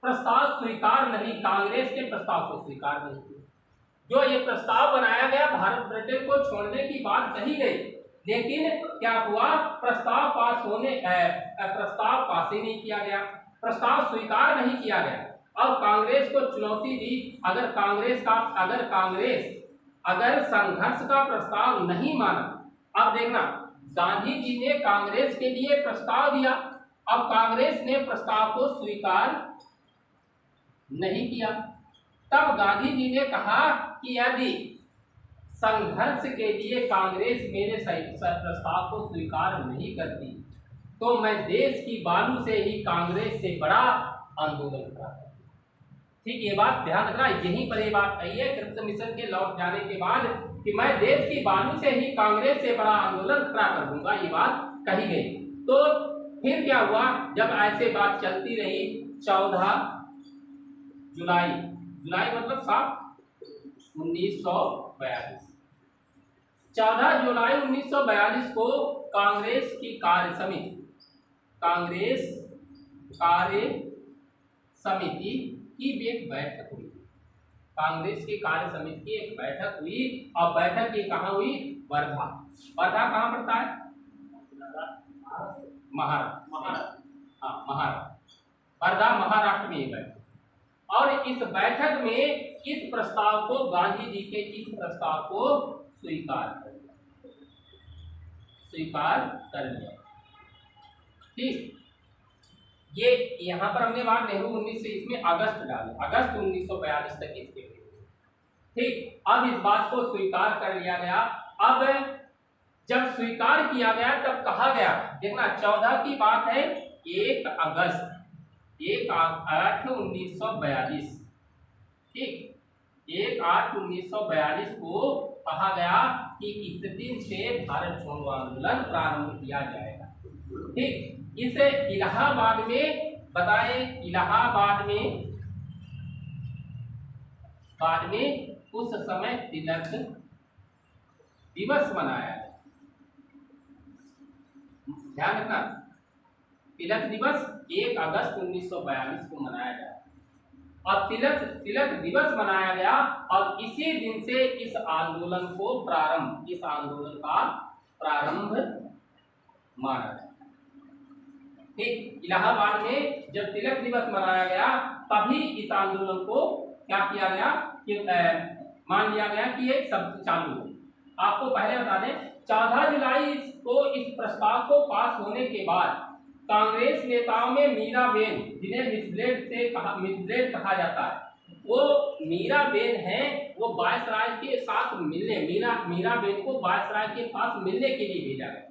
प्रस्ताव स्वीकार नहीं, कांग्रेस के प्रस्ताव को स्वीकार नहीं किया। जो ये प्रस्ताव बनाया गया, भारत ब्रिटेन को छोड़ने की बात कही गई, लेकिन क्या हुआ, प्रस्ताव पास ही नहीं किया गया, प्रस्ताव स्वीकार नहीं किया गया और कांग्रेस को चुनौती दी। अगर संघर्ष का प्रस्ताव नहीं माना, अब देखना, गांधी जी ने कांग्रेस के लिए प्रस्ताव दिया, अब कांग्रेस ने प्रस्ताव को स्वीकार नहीं किया, तब गांधी जी ने कहा कि यदि संघर्ष के लिए कांग्रेस मेरे प्रस्ताव को स्वीकार नहीं करती तो मैं देश की बालू से ही कांग्रेस से बड़ा आंदोलन कराता। ठीक, ये बात ध्यान रखना, यहीं पर ये बात आई है। कृत्य मिशन के लौट जाने के बाद कि मैं देश की बालू से ही कांग्रेस से बड़ा आंदोलन खड़ा कर दूंगा, ये बात कही गई। तो फिर क्या हुआ, जब ऐसे बात चलती रही 14 जुलाई, जुलाई मतलब 1942, 14 जुलाई 1942 को कांग्रेस की कार्य समिति, कांग्रेस कार्य समिति की एक बैठक हुई। कांग्रेस की कार्य समिति की एक बैठक हुई और बैठक ये कहाँ हुई, वर्धा। वर्धा कहाँ पड़ता है, महाराष्ट्र, हाँ महाराष्ट्र, वर्धा महाराष्ट्र में ये बैठक। और इस बैठक में इस प्रस्ताव को, गांधी जी के इस प्रस्ताव को स्वीकार कर लिया। ठीक, ये यहाँ पर हमने बात नेहरू 1920 में अगस्त डाली, अगस्त 1942 तक इसके। ठीक, अब इस बात को स्वीकार कर लिया गया। अब जब स्वीकार किया गया तब कहा गया, देखना 14 की बात है, 1 अगस्त 1/8/1942, ठीक, 1/8/1942 को कहा गया कि इस दिन से भारत छोड़ो आंदोलन प्रारंभ किया जाएगा। ठीक, इसे इलाहाबाद में बताए, इलाहाबाद में उस समय तिलक दिवस मनाया, ध्यान रखना, तिलक दिवस 1 अगस्त 1942 को मनाया गया और तिलक दिवस मनाया गया और इसी दिन से इस आंदोलन का प्रारंभ माना गया। ठीक, इलाहाबाद में जब तिलक दिवस मनाया गया तभी इस आंदोलन को क्या किया गया कि मान लिया गया कि ये सब चालू हो। आपको पहले बता दें, 14 जुलाई को इस प्रस्ताव को पास होने के बाद कांग्रेस नेताओं में मीराबेन, जिन्हें मिसब्लेड कहा जाता है, वो मीराबेन है, वो वायसराय के साथ मिलने, मीराबेन को वायसराय के पास मिलने के लिए भेजा गया।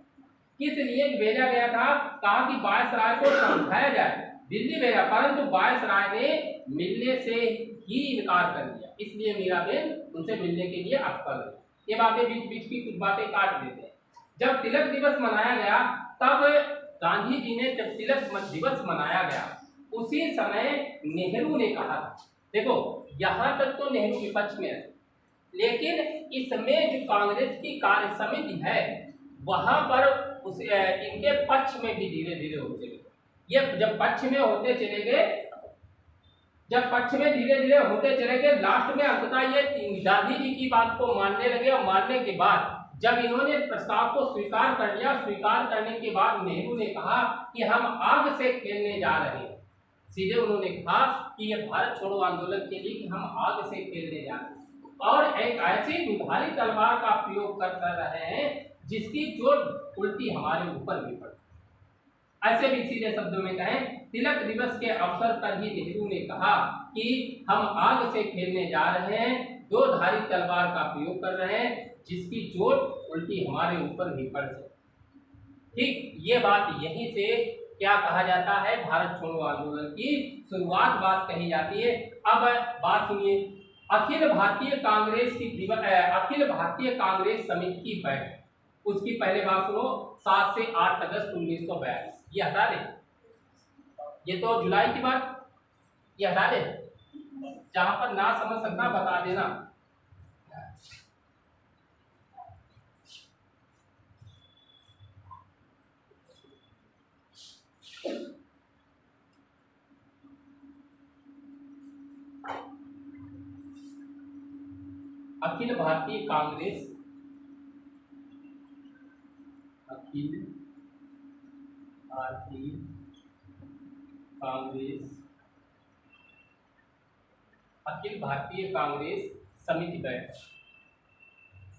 किस लिए भेजा गया था, कहा कि वायसराय को समझाया जाए, दिल्ली भेजा, परंतु वायसराय ने मिलने से ही इनकार कर दिया, इसलिए मीराबेन उनसे मिलने के लिए असफल हुई। ये बातें बीच की कुछ बातें काट देते हैं। जब तिलक दिवस मनाया गया तब गांधी जी ने, जब तिलक दिवस मनाया गया उसी समय नेहरू ने कहा, देखो यहाँ तक तो नेहरू विपक्ष में है, लेकिन इसमें जो कांग्रेस की कार्य समिति है वहां पर इनके पक्ष में भी धीरे धीरे होते गए। ये जब पक्ष में होते चले गए, जब पक्ष में धीरे धीरे होते चले गए, लास्ट में अंततः ये गांधी जी की बात को मानने लगे और मानने के बाद जब इन्होंने प्रस्ताव को स्वीकार कर लिया, स्वीकार करने के बाद नेहरू ने कहा कि हम आग से खेलने जा रहे हैं। सीधे उन्होंने कहा कि ये भारत छोड़ो आंदोलन के लिए कि हम आग से खेलने जा रहे हैं और एक ऐसी दुधारी तलवार का प्रयोग कर रहे हैं जिसकी चोट उल्टी हमारे ऊपर भी पड़ती। ऐसे भी सीधे शब्दों में कहें, तिलक दिवस के अवसर पर ही नेहरू ने कहा कि हम आग से खेलने जा रहे हैं, दो धारी तलवार का प्रयोग कर रहे हैं जिसकी चोट उल्टी हमारे ऊपर भी पड़ सकती। ठीक, ये बात यहीं से क्या कहा जाता है, भारत छोड़ो आंदोलन की शुरुआत बात कही जाती है। अब बात सुनिए, अखिल भारतीय कांग्रेस समिति की बैठक, उसकी पहले बात सुनो, 7 से 8 अगस्त 1942, ये हटा दे, ये तो जुलाई की बात, ये हटा दे, जहां पर ना समझ सकना बता देना। अखिल भारतीय कांग्रेस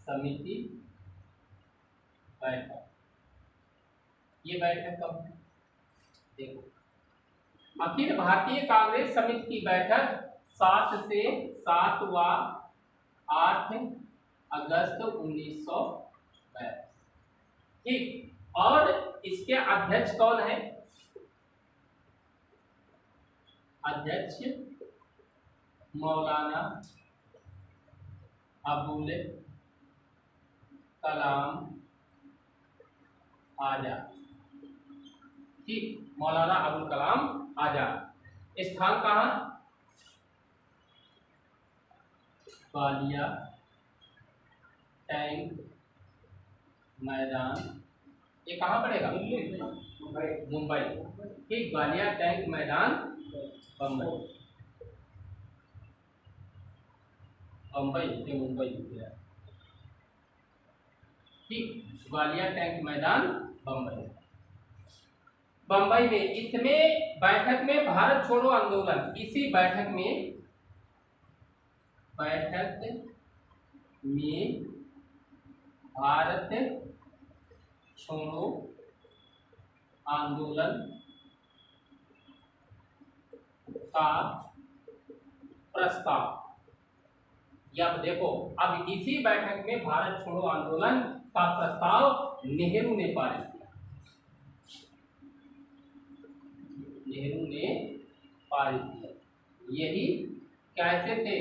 समिति बैठक, ये बैठक कब, देखो, अखिल भारतीय कांग्रेस समिति की बैठक 7 से 8 अगस्त 1942। ठीक, और इसके अध्यक्ष कौन है, अध्यक्ष मौलाना अबुल कलाम आजाद। ठीक, मौलाना अबुल कलाम आजाद। स्थान कहाँ? ग्वालियर टैंक मैदान। ये कहाँ पड़ेगा? मुंबई। ठीक, ग्वालियर टैंक मैदान बम्बई। बम्बई से मुंबई हो गया। ठीक, ग्वालियर टैंक मैदान बम्बई। बम्बई में इसमें बैठक में भारत छोड़ो आंदोलन, इसी बैठक में भारत छोड़ो आंदोलन का प्रस्ताव। अब देखो, अब इसी बैठक में भारत छोड़ो आंदोलन का प्रस्ताव नेहरू ने पारित किया। नेहरू ने पारित किया। यही कैसे थे?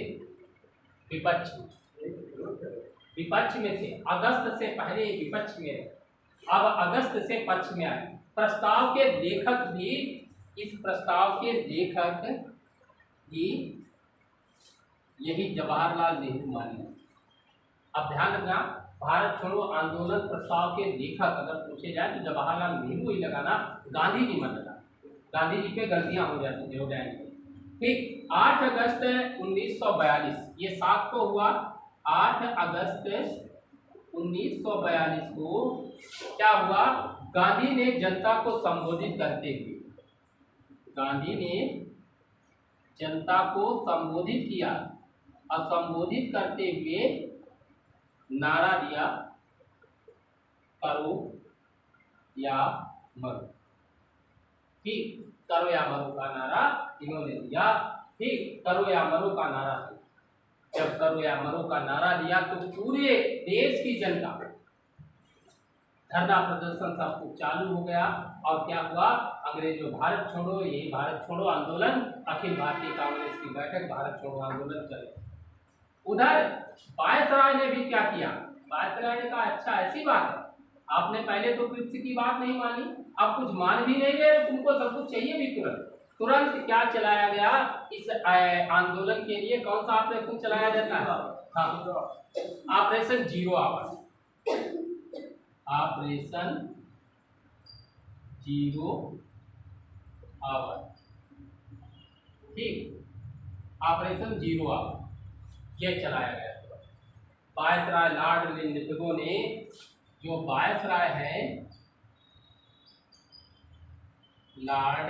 विपक्ष में थे। अगस्त से पहले विपक्ष में, अब अगस्त से पक्ष में आए। प्रस्ताव के लेखक भी, इस प्रस्ताव के लेखक भी यही जवाहरलाल नेहरू माने। अब ध्यान रखना, भारत छोड़ो आंदोलन प्रस्ताव के लेखक अगर पूछे जाए तो जवाहरलाल नेहरू ही लगाना, गांधी जी मत लगाना। गांधी जी पे गलतियां हो जाएंगी। ठीक, 8 अगस्त 1942, ये 7 को हुआ। 8 अगस्त 1942 को क्या हुआ? गांधी ने जनता को संबोधित करते हुए, गांधी ने जनता को संबोधित किया और संबोधित करते हुए नारा दिया, करो या मरो। ठीक, करो या मरो का नारा इन्होंने दिया। ठीक, करो या मरो का नारा। जब करो या मरो का नारा दिया तो पूरे देश की जनता, धरना प्रदर्शन सब कुछ चालू हो गया। और क्या हुआ? अंग्रेजों भारत छोड़ो, ये भारत छोड़ो आंदोलन, अखिल भारतीय कांग्रेस की बैठक भारत छोड़ो आंदोलन चले। उधर वायसराय ने भी क्या किया? वायसराय ने कहा, अच्छा ऐसी बात है, आपने पहले तो किसी की बात नहीं मानी, अब कुछ मान भी नहीं रहे, तुमको सब कुछ चाहिए भी तुरंत। तुरंत क्या चलाया गया? इस आंदोलन के लिए कौन सा ऑपरेशन चलाया जाता है? हाँ, operation zero hour. Operation zero hour. ठीक, ऑपरेशन जीरो आवर ये चलाया गया। वायसराय लॉर्ड लिंडगो ने, जो वायसराय है लॉर्ड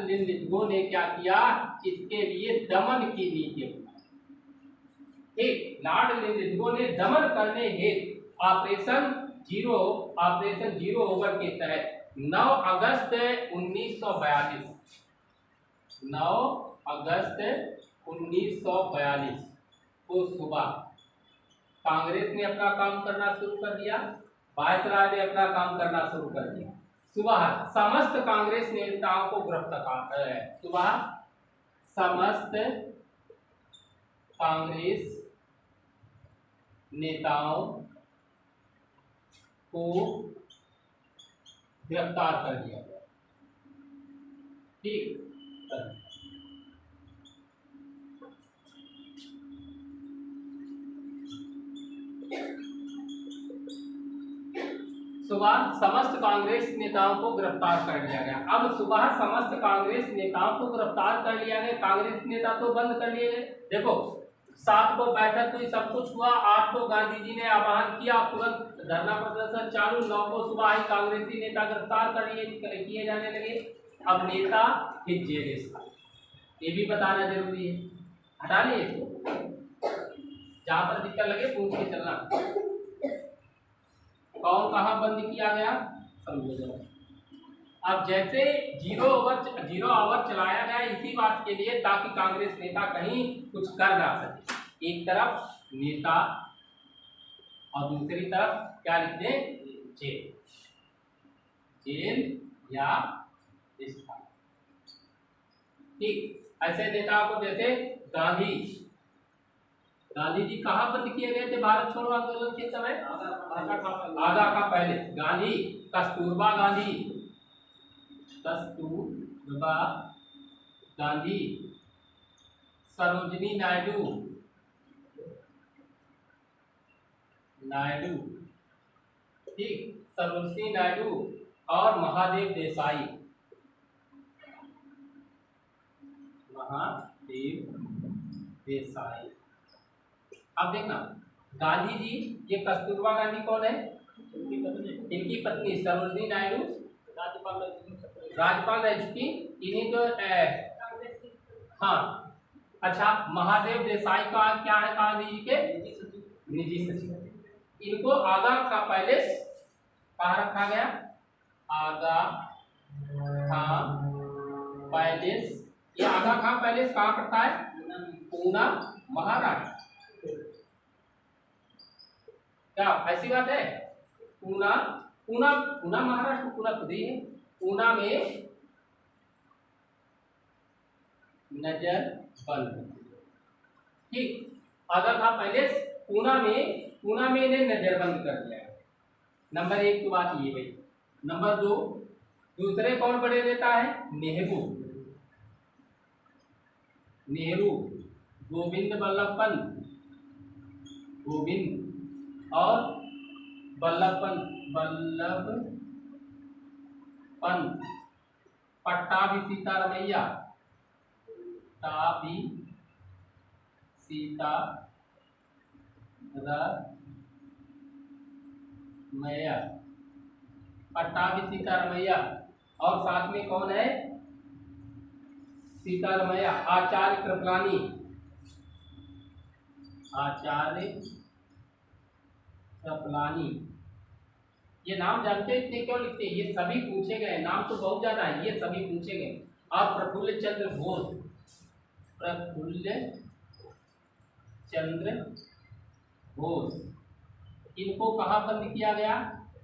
लिंडगो ने क्या किया? इसके लिए दमन की नीति अपनाई। ठीक, लॉर्ड लिंडगो ने दमन करने हेतु ऑपरेशन जीरो ओवर के तहत 9 अगस्त 1942 को सुबह कांग्रेस ने अपना काम करना शुरू कर दिया, वायसराय ने अपना काम करना शुरू कर दिया। सुबह समस्त कांग्रेस नेताओं को गिरफ्तार कर दिया गया। ठीक, सुबह समस्त कांग्रेस नेताओं को गिरफ्तार कर लिया गया। अब सुबह समस्त कांग्रेस नेताओं को गिरफ्तार कर लिया गया। कांग्रेस नेता तो बंद कर लिए गए। देखो, 7 को बैठक हुई, सब कुछ हुआ। 8 को गांधी जी ने आह्वान किया, तुरंत धरना प्रदर्शन चालू। 9 को सुबह ही कांग्रेसी नेता गिरफ्तार किए जाने लगे। अब नेता फिर जेल था, ये भी बताना जरूरी है। हटा नहीं इसको, जहां पर दिक्कत लगे पूछ के चलना। कौन कहाँ बंद किया गया समझो जरा। अब जैसे जीरो आवर चलाया गया इसी बात के लिए, ताकि कांग्रेस नेता कहीं कुछ कर ना सके। एक तरफ नेता और दूसरी तरफ क्या लिख दें? जेल या स्थान। ठीक। ऐसे नेताओं को जैसे गांधी, गांधी जी कहाँ बंद किए गए थे भारत छोड़ो आंदोलन के समय? आधा का पहले। गांधी, कस्तूरबा गांधी, कस्तूरबा गांधी, सरोजिनी नायडू, नायडू, ठीक, सरोजिनी नायडू और महादेव देसाई, महादेव देसाई। अब देखना, गांधी जी, ये कस्तूरबा गांधी कौन है? इनकी पत्नी सरोजिनी नायडू राज्यपाल रह चुकी, इन्हीं को हाँ। अच्छा, महादेव देसाई का क्या है गांधी जी के? निजी सचिव। इनको आगा का पैलेस कहाँ रखा गया? आगा खां पैलेस। ये आगा खां पैलेस कहाँ पड़ता है? पूना, महाराष्ट्र। क्या ऐसी बात है? पूना, पूना, पूना महाराष्ट्र, पूना खुद ही है। पूना में नजर बंद, ठीक। आगा खां पैलेस पूना में इन्हें नजरबंद कर दिया। नंबर 1 की बात ये भाई। नंबर 2, दूसरे कौन बड़े नेता है? नेहरू, नेहरू, गोविंद बल्लभ पंत, गोविंद और बल्लभ पंत, पट्टाभी सीतारमैया, पट्टाभी सीतारमैया और साथ में कौन है? सीतारमैया, आचार्य कृपलानी, आचार्य कृपलानी। ये नाम जानते हैं? इतने क्यों लिखते हैं? ये सभी पूछे गए, नाम तो बहुत ज्यादा है, ये सभी पूछे गए। और प्रफुल्ल चंद्र घोष, प्रफुल्ल चंद्र घोष, इनको कहाँ बंद किया गया?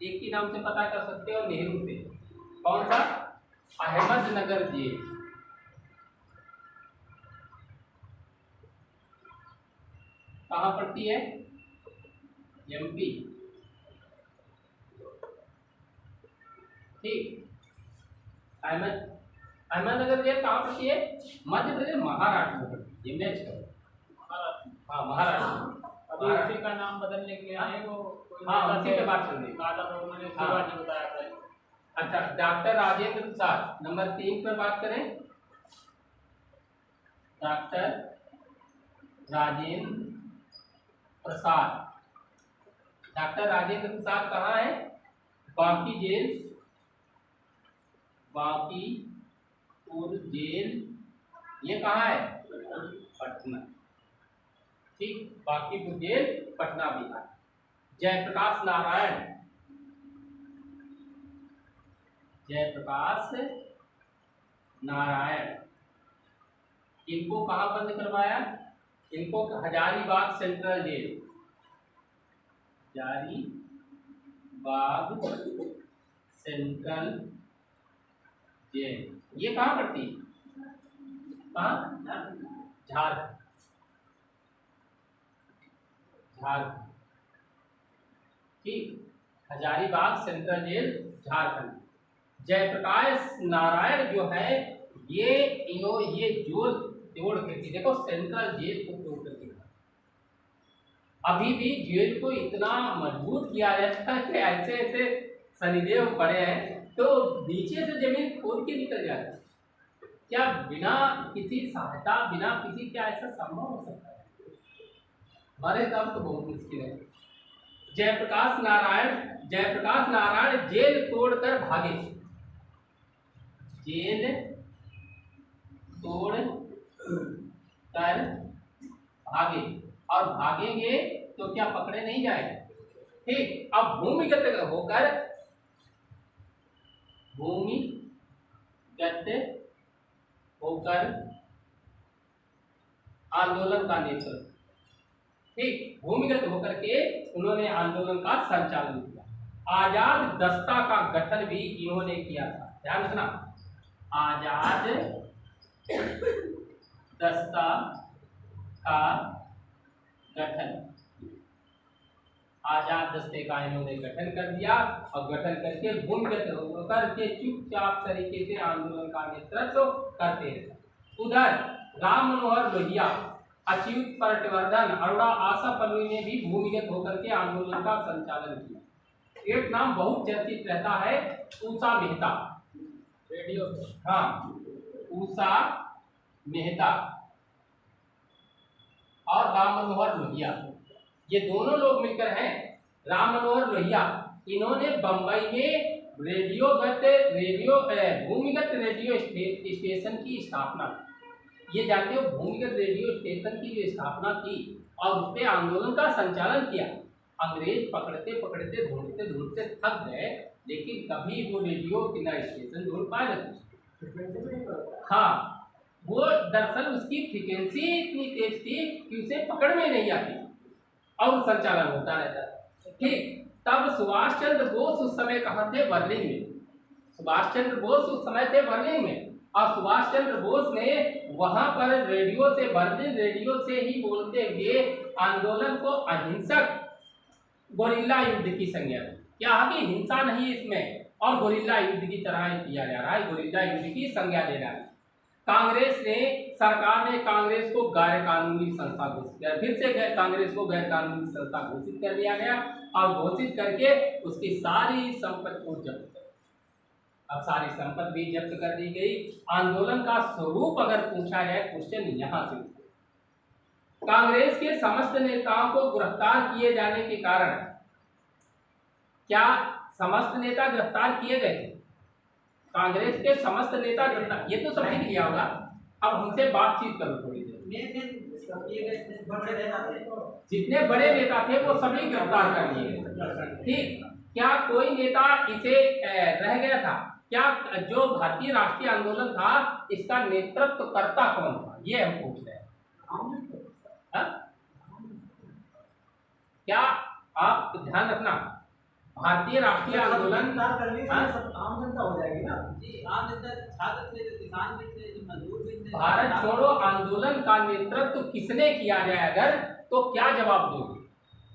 एक ही नाम से पता कर सकते हो, नेहरू से। कौन सा? अहमदनगर जेल। कहाँ पड़ती है? एमपी, ठीक। अहमदनगर जेल कहाँ पड़ती है? मध्य प्रदेश, महाराष्ट्र में पड़ती है। नेक्स्ट, हाँ महाराष्ट्र। अभी उसी का नाम बदलने के लिए आए वो। हाँ, उसी पे बात चल रही है। मैंने शिवाजी बताया था। अच्छा, डॉक्टर राजेंद्र प्रसाद, नंबर 3 पर बात करें। डॉक्टर राजेंद्र प्रसाद, डॉक्टर राजेंद्र प्रसाद कहाँ है? बांकी जेल, बांकीपुर जेल। ये कहाँ है? पटना, ठीक। बांकीपुर जेल, पटना, बिहार। जयप्रकाश नारायण, जयप्रकाश नारायण, इनको कहाँ बंद करवाया? इनको Hazaribagh central jail, Hazaribagh central jail. ये कहाँ पड़ती है? कहाँ? झारखंड, झारखंड, ठीक। Hazaribagh central jail, Jharkhand. जयप्रकाश नारायण जो है, ये जो तोड़ करके देखो, सेंट्रल जेल को तोड़ करके अभी भी जेल को इतना मजबूत किया जाता है कि ऐसे ऐसे शनिदेव पड़े हैं तो नीचे से जमीन खोद के निकल जाती है। क्या बिना किसी सहायता, बिना किसी, क्या ऐसा संभव हो सकता है? हमारे हिसाब तो बहुत मुश्किल है। जयप्रकाश नारायण जेल तोड़कर भागे, जेल तोड़ कर भागे, और भागेंगे तो क्या पकड़े नहीं जाएंगे, ठीक। अब भूमिगत होकर आंदोलन का नेतृत्व, ठीक। भूमिगत होकर के उन्होंने आंदोलन का संचालन किया। आजाद दस्ता का गठन भी इन्होंने किया था, ध्यान रखना। आजाद दस्ता का गठन, आजाद दस्ते का इन्होंने गठन कर दिया और गठन करके भूमिगत होकर के चुपचाप तरीके से आंदोलन का नेतृत्व करते रहे। उधर राम मनोहर लोहिया, अच्युत पटवर्धन, अरोड़ा आशा पल्लवी ने भी भूमिगत होकर के आंदोलन का संचालन किया। एक नाम बहुत चर्चित रहता है, उषा मेहता, रेडियो। हाँ, उषा मेहता और राम मनोहर लोहिया, ये दोनों लोग मिलकर हैं। राम मनोहर लोहिया, इन्होंने बंबई में भूमिगत रेडियो स्टेशन की स्थापना, ये जानते हो, भूमिगत रेडियो स्टेशन की जो स्थापना की और उस पर आंदोलन का संचालन किया। अंग्रेज पकड़ते पकड़ते ढूंढते ढूंढते थक गए, लेकिन कभी वो रेडियो किना स्टेशन ढूंढ पाए नहीं। हाँ, वो दरअसल उसकी फ्रीक्वेंसी इतनी तेज थी कि उसे पकड़ में नहीं आती और संचालन होता रहता। ठीक, तब सुभाष चंद्र बोस उस समय कहाँ थे? बर्लिन में। सुभाष चंद्र बोस उस समय थे बर्लिन में, और सुभाष चंद्र बोस ने वहां पर रेडियो से, बर्लिन रेडियो से ही बोलते हुए आंदोलन को अहिंसक गोरिल्ला युद्ध की संज्ञा दी। क्या कि हिंसा नहीं इसमें, और गोरिल्ला युद्ध की तरह किया जा रहा है, गोरिल्ला युद्ध की संज्ञा ले रहा है। कांग्रेस ने, सरकार ने कांग्रेस को गैर कानूनी संस्था घोषित किया, फिर से कांग्रेस को गैर कानूनी संस्था घोषित कर दिया गया और घोषित करके उसकी सारी संपत्ति को जब्त कर, अब सारी संपत्ति भी जब्त कर दी गई। आंदोलन का स्वरूप अगर पूछा जाए, क्वेश्चन यहाँ से, कांग्रेस के समस्त नेताओं को गिरफ्तार किए जाने के कारण, क्या समस्त नेता गिरफ्तार किए गए? कांग्रेस के समस्त नेता गिरफ्तार, ये तो सब लिख लिया होगा। अब हमसे बातचीत करो थोड़ी देर। जितने बड़े नेता थे वो सभी गिरफ्तार कर लिए गए। ठीक, क्या कोई नेता इसे रह गया था? क्या जो भारतीय राष्ट्रीय आंदोलन था इसका नेतृत्व करता कौन था, ये हम पूछ रहे हैं। क्या आप ध्यान रखना, भारतीय राष्ट्रीय आंदोलन आम जनता हो जाएगी ना जी, आम जनता, छात्र थे, किसान भी थे, मजदूर भी थे। भारत छोड़ो आंदोलन का नेतृत्व किसने किया जाए अगर, तो क्या जवाब दोगे?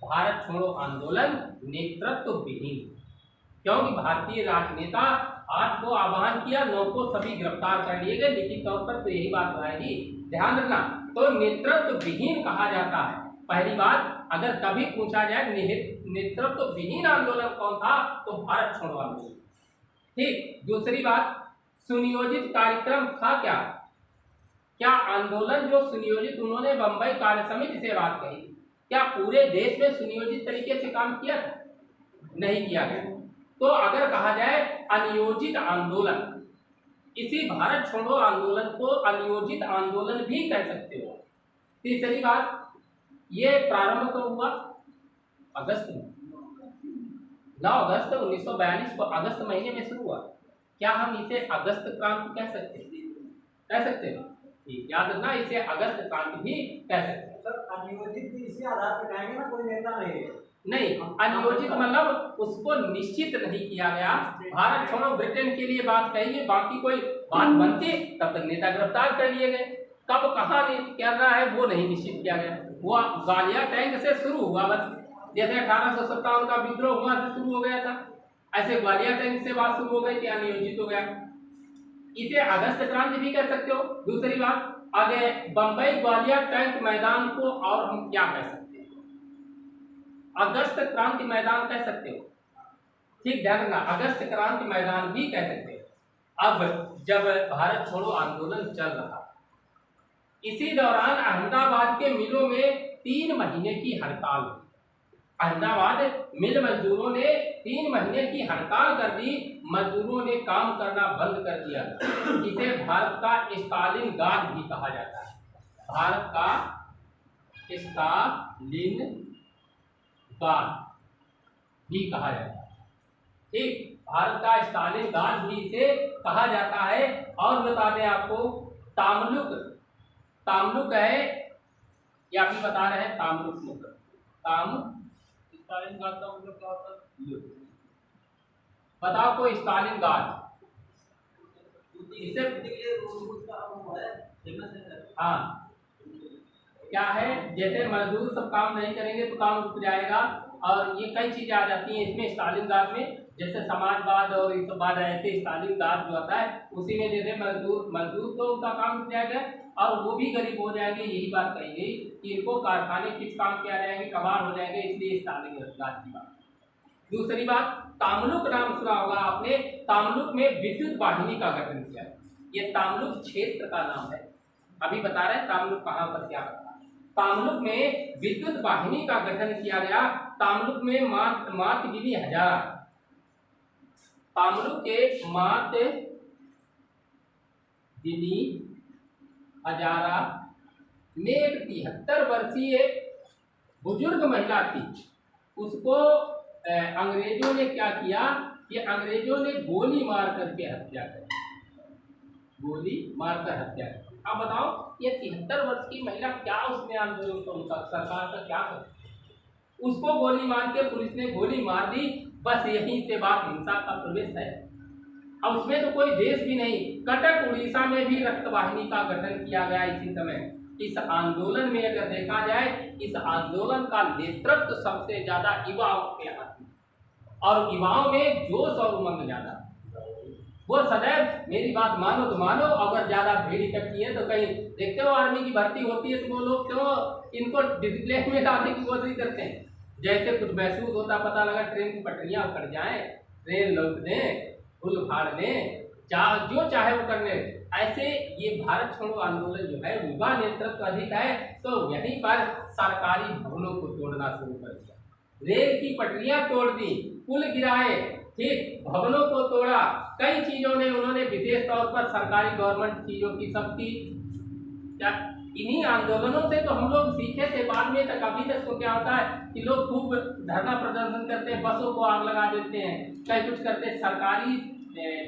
भारत छोड़ो आंदोलन नेतृत्व विहीन, क्योंकि भारतीय राजनेता 8 को आह्वान किया, 9 को सभी गिरफ्तार कर लिए गए। लिखित तौर पर तो यही बात आएगी, ध्यान रखना। तो नेतृत्व विहीन कहा जाता है। पहली बात, अगर कभी पूछा जाए नेतृत्व विहीन आंदोलन कौन था, तो भारत छोड़ो आंदोलन। ठीक, दूसरी बात, सुनियोजित कार्यक्रम था क्या? क्या आंदोलन जो सुनियोजित, उन्होंने बंबई कार्य समिति से बात कही, क्या पूरे देश में सुनियोजित तरीके से काम किया था? नहीं किया गया। तो अगर कहा जाए अनियोजित आंदोलन, इसी भारत छोड़ो आंदोलन को अनियोजित आंदोलन भी कह सकते हो। तीसरी बात, ये प्रारंभ कब हुआ? अगस्त में, 9 अगस्त 1942 को अगस्त महीने में शुरू हुआ। क्या हम इसे अगस्त क्रांति कह सकते हैं? कह सकते हैं, ठीक, याद रखना, इसे अगस्त क्रांति भी कह सकते हैं। सर, अनियोजित भी इसी आधार पर कहेंगे ना, कोई नेता नहीं है। नहीं, अनियोजित मतलब उसको निश्चित नहीं किया गया। भारत छोड़ो ब्रिटेन के लिए बात कही, बाकी कोई बात बनती तब तक नेता गिरफ्तार कर लिए गए। कब कहाँ कर रहा है वो नहीं निश्चित किया गया। वो ग्वालियर टैंक से शुरू हुआ, बस जैसे 1857 का विद्रोह हुआ से शुरू हो गया था, ऐसे ग्वालियर टैंक से बात शुरू हो गई कि अनियोजित हो गया। इसे अगस्त क्रांति भी कह सकते हो। दूसरी बात, आगे बंबई ग्वालियर टैंक मैदान को और हम क्या कह सकते हैं? अगस्त क्रांति मैदान कह सकते हो। ठीक, ध्यान रखना, अगस्त क्रांति मैदान भी कह सकते हो। अब जब भारत छोड़ो आंदोलन चल रहा, इसी दौरान अहमदाबाद के मिलों में 3 महीने की हड़ताल हुई। अहमदाबाद मिल मजदूरों ने 3 महीने की हड़ताल कर दी, मजदूरों ने काम करना बंद कर दिया। इसे भारत का स्टालिनग्राड भी कहा जाता है। भारत का स्टालिनग्राड भी कहा जाता है। ठीक, भारत का स्टालिनग्राड भी इसे कहा जाता है। और बता दें आपको, तामलुक है, या भी बता रहे हैं तामलुक, स्टालिनग्राड का मतलब क्या होता है? बताओ कोई स्टालिनग्राड इसे हाँ क्या है, जैसे मजदूर सब काम नहीं करेंगे तो काम रुक जाएगा, और ये कई चीजें आ जाती हैं इसमें स्टालिनग्राद में, जैसे समाजवाद और ये सब बात ऐसे स्टालिनग्राद जो होता है उसी में जैसे मजदूर तो उनका काम रुक जाएगा और वो भी गरीब हो जाएंगे। यही बात कही गई कि इनको कारखाने किस काम किया जाएंगे, कबाड़ हो जाएंगे, इसलिए स्टालिनग्राद की बात। दूसरी बात, तामलुक नाम सुना होगा आपने, तामलुक में विद्युत वाहिनी का गठन किया। ये तामलुक क्षेत्र का नाम है, अभी बता रहे हैं तामलुक कहाँ पर क्या करता है। तामलुक में विद्युत वाहिनी का गठन किया गया। तामलुक में मातगिरी हजारा, तामलुक के मातगिरी हजारा में एक 73 वर्षीय बुजुर्ग महिला थी, उसको अंग्रेजों ने क्या किया कि अंग्रेजों ने गोली मार करके हत्या कर, गोली मारकर हत्या कर। अब बताओ ये 73 वर्ष की महिला क्या उसने आंदोलन को सरकार का क्या कर, उसको गोली मार के पुलिस ने गोली मार दी, बस यहीं से बात हिंसा का प्रवेश है। अब उसमें तो कोई देश भी नहीं। कटक उड़ीसा में भी रक्तवाहिनी का गठन किया गया इसी समय। इस आंदोलन में अगर देखा जाए, इस आंदोलन का नेतृत्व सबसे ज्यादा युवाओं के हाथ में, और युवाओं में जोश और उमंग ज्यादा। वो सदैव मेरी बात मानो तो मानो, अगर ज्यादा भीड़ इकट्ठी है तो कहीं देखते हो आर्मी की भर्ती होती है तो वो लोग क्यों इनको डिसिप्लिन में डालने की कोशिश करते हैं। जैसे कुछ महसूस होता, पता लगा ट्रेन की पटरियां उखड़ जाए, ट्रेन लौट दें, पुल उखाड़ लें, जो चाहे वो करने। ऐसे ये भारत छोड़ो आंदोलन जो है युवा नेतृत्व अधिक है, तो यहीं पर सरकारी भवनों को तोड़ना शुरू कर दिया, रेल की पटरियां तोड़ दी, पुल गिराए, ठीक, भवनों को तोड़ा, कई चीजों ने उन्होंने विशेष तौर पर सरकारी गवर्नमेंट चीजों की सबकी क्या, इन्हीं आंदोलनों से तो हम लोग सीखे थे। बाद में तक अभी तक तो क्या होता है कि लोग खूब धरना प्रदर्शन करते हैं, बसों को आग लगा देते हैं, कई कुछ करते हैं, सरकारी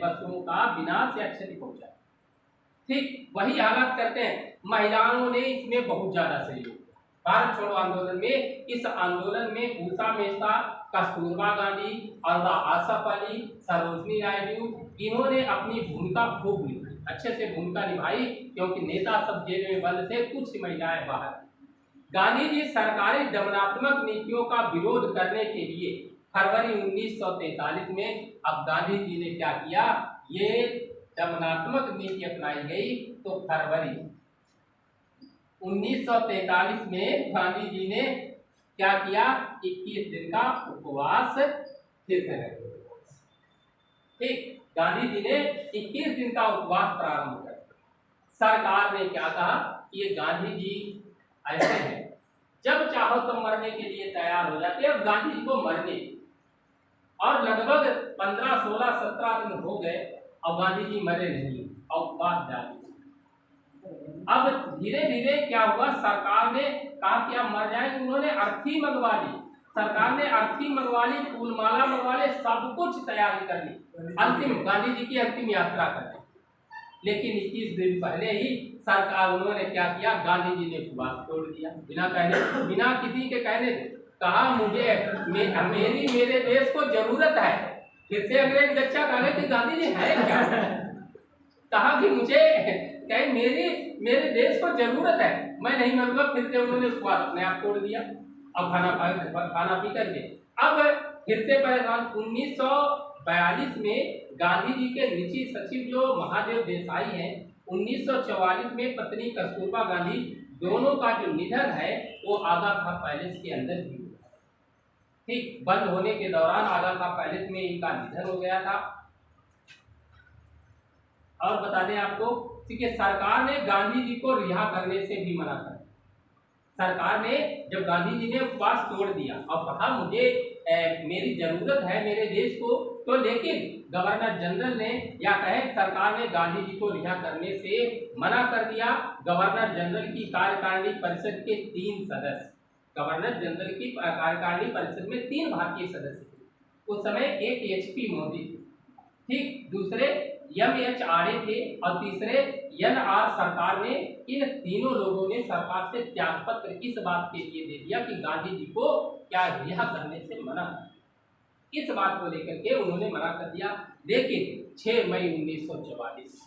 वस्तुओं का विनाश या क्षति पहुंचा, ठीक वही हालत करते हैं। महिलाओं ने इसमें बहुत ज्यादा सहयोग, भारत छोड़ो आंदोलन में, इस आंदोलन में उषा मेहता, कस्तूरबा गांधी, अलवा आसफ अली, सरोजनी नायडू, इन्होंने अपनी भूमिका खूब निभाई, अच्छे से भूमिका निभाई, क्योंकि नेता सब जेल में बंद थे, कुछ महिलाएं बाहर। गांधी जी सरकारी दमनात्मक नीतियों का विरोध करने के लिए फरवरी 1943 में, अब गांधी जी ने क्या किया, ये दमनात्मक नीति अपनाई गई, तो फरवरी 1943 में गांधी जी ने क्या किया, 21 दिन का उपवास फिर से रखा। ठीक, गांधी जी ने 21 दिन का उपवास प्रारंभ कर। सरकार ने क्या कहा कि ये गांधी जी ऐसे हैं, जब चाहो तब मरने के लिए तैयार हो जाते हैं, गांधी जी को मरने, और लगभग 15, 16, 17 दिन हो गए और गांधी जी मरे नहीं और उपवास जारी। अब धीरे धीरे क्या हुआ, सरकार ने कहा कि अब मर जाएंगे, उन्होंने अर्थी मंगवा ली, सरकार ने अर्थी मंगवा ली, फूलमाला मंगवा ली, सब कुछ तैयारी कर ली, अंतिम गांधी जी की अंतिम यात्रा कर ली। लेकिन 21 दिन पहले ही सरकार, उन्होंने क्या किया, गांधी जी ने उपवास तोड़ दिया, बिना कहने, बिना किसी के कहने, कहा मुझे मेरे देश को जरूरत है। फिर से अंग्रेज बच्चा कहा कि गांधी जी है क्या, कहा कि मुझे कहीं मेरे देश को जरूरत है, मैं नहीं मरूंगा। फिर से उन्होंने उपवास अपने आप तोड़ दिया, अब खाना पी करके अब फिर से परेशान। 1942 में गांधी जी के निजी सचिव जो महादेव देसाई हैं, 1944 में पत्नी कस्तूरबा गांधी, दोनों का जो निधन है वो आगा खां पैलेस के अंदर ही हुआ। ठीक, बंद होने के दौरान आगा खां पैलेस में इनका निधन हो गया था। और बता दें आपको कि सरकार ने गांधी जी को रिहा करने से भी मना कर, सरकार ने जब गांधी जी ने उपवास तोड़ दिया और कहा मुझे मेरी जरूरत है मेरे देश को, तो लेकिन गवर्नर जनरल ने या कहे सरकार ने गांधी जी को रिहा करने से मना कर दिया। गवर्नर जनरल की कार्यकारिणी परिषद के 3 सदस्य, गवर्नर जनरल की कार्यकारिणी परिषद में 3 भारतीय सदस्य थे उस समय, एक HP मोदी थे, ठीक, दूसरे MH आर्य थे और तीसरे NR सरकार ने। इन तीनों लोगों ने सरकार से त्यागपत्र इस बात के लिए दे दिया कि गांधी जी को क्या रिहा करने से मना, इस बात को लेकर के उन्होंने मना कर दिया। लेकिन 6 मई 1944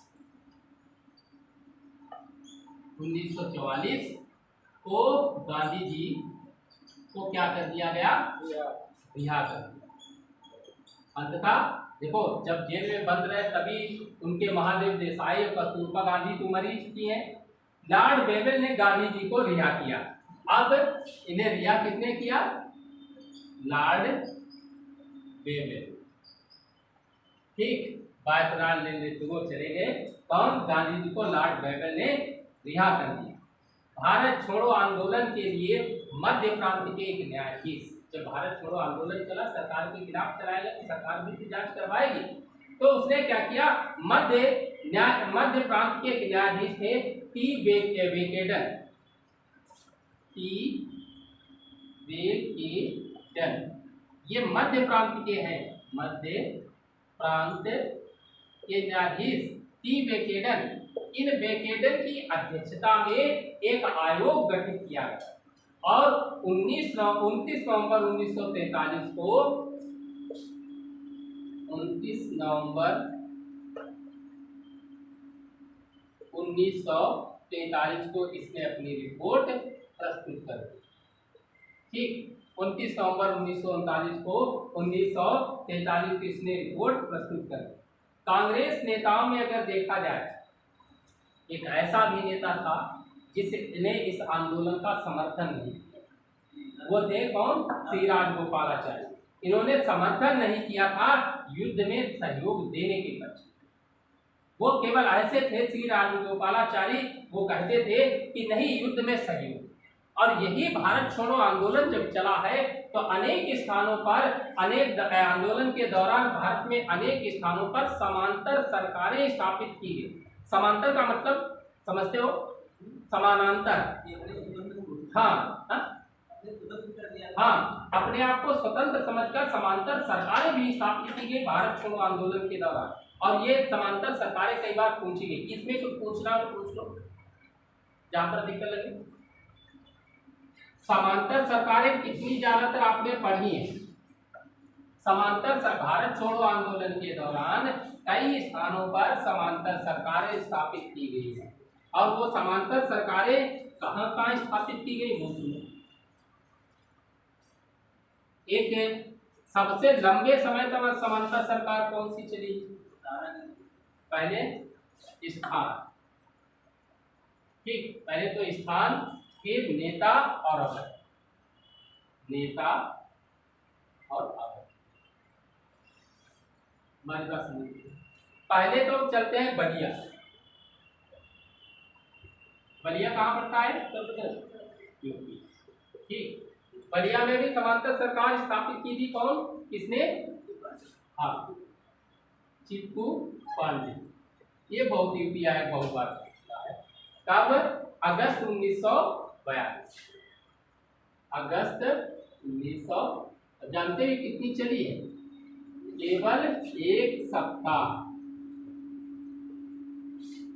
1944 को गांधी जी को क्या कर दिया गया, रिहा कर दिया। अंततः देखो जब जेल में बंद रहे तभी उनके महादेव देसाई और कस्तूरबा गांधी तो मरी चुकी हैं, लॉर्ड बेवेल ने गांधी जी को रिहा किया। अब इन्हें रिहा किसने किया, लॉर्ड बेवेल। ठीक, वायसराय नेतृत्व चले गए, कौन, गांधी जी को लॉर्ड बेवेल ने रिहा कर दिया। भारत छोड़ो आंदोलन के लिए मध्य प्रांत के एक न्यायाधीश, जब भारत छोड़ो आंदोलन चला सरकार के खिलाफ चलाया गया तो सरकार भी जांच करवाएगी, तो उसने क्या किया, मध्य प्रांत के एक न्यायाधीश थे टी वेकेडन, ये मध्य प्रांत के हैं, मध्य प्रांत के न्यायाधीश टी वेकेडन, इन वेकेडन की अध्यक्षता में एक आयोग गठित किया गया और 29 नवंबर 1943 को 29 नवंबर 1943 को इसने अपनी रिपोर्ट प्रस्तुत कर दी। ठीक, 29 नवंबर 1939 को 1943 की इसने रिपोर्ट प्रस्तुत कर दी। कांग्रेस नेताओं में अगर देखा जाए, एक ऐसा भी नेता था जिसने इस आंदोलन का समर्थन नहीं किया, वो थे कौन, श्री राजगोपालाचारी। इन्होंने समर्थन नहीं किया था युद्ध में सहयोग देने के पक्ष, वो केवल ऐसे थे श्री राजगोपालाचारी, वो कहते थे कि नहीं युद्ध में सहयोग। और यही भारत छोड़ो आंदोलन जब चला है तो अनेक स्थानों पर, अनेक आंदोलन के दौरान भारत में अनेक स्थानों पर समांतर सरकारें स्थापित की गई। समांतर का मतलब समझते हो, समानांतर, हाँ, अपने आप को स्वतंत्र समझकर समांतर सरकारें भी स्थापित की गई भारत छोड़ो आंदोलन के दौरान। और ये समांतर सरकारें कई बार पूछी गई, इसमें कुछ पूछना हो तो पूछ लो जहां पर दिक्कत लगे। समांतर सरकारें कितनी ज्यादातर आपने पढ़ी है, समांतर भारत छोड़ो आंदोलन के दौरान कई स्थानों पर समांतर सरकारें स्थापित की गई है। और वो समांतर सरकारें कहां कहां स्थापित की गई वो सुनो। एक सबसे लंबे समय तक समांतर सरकार कौन सी चली, पहले स्थान, ठीक, पहले तो स्थान, फिर नेता और अवध, नेता और अवध। हमारी बात समझिए, पहले तो चलते हैं बलिया। बलिया कहाँ पड़ता है, यूपी। ठीक, बलिया में भी समांतर सरकार स्थापित की थी कौन, किसने, हाँ, चिप्पू पांडे। ये बहुत यूपी आया, बहुत बार है। कब, अगस्त 1942, अगस्त 1900। जानते हैं कितनी चली है, केवल एक सप्ताह।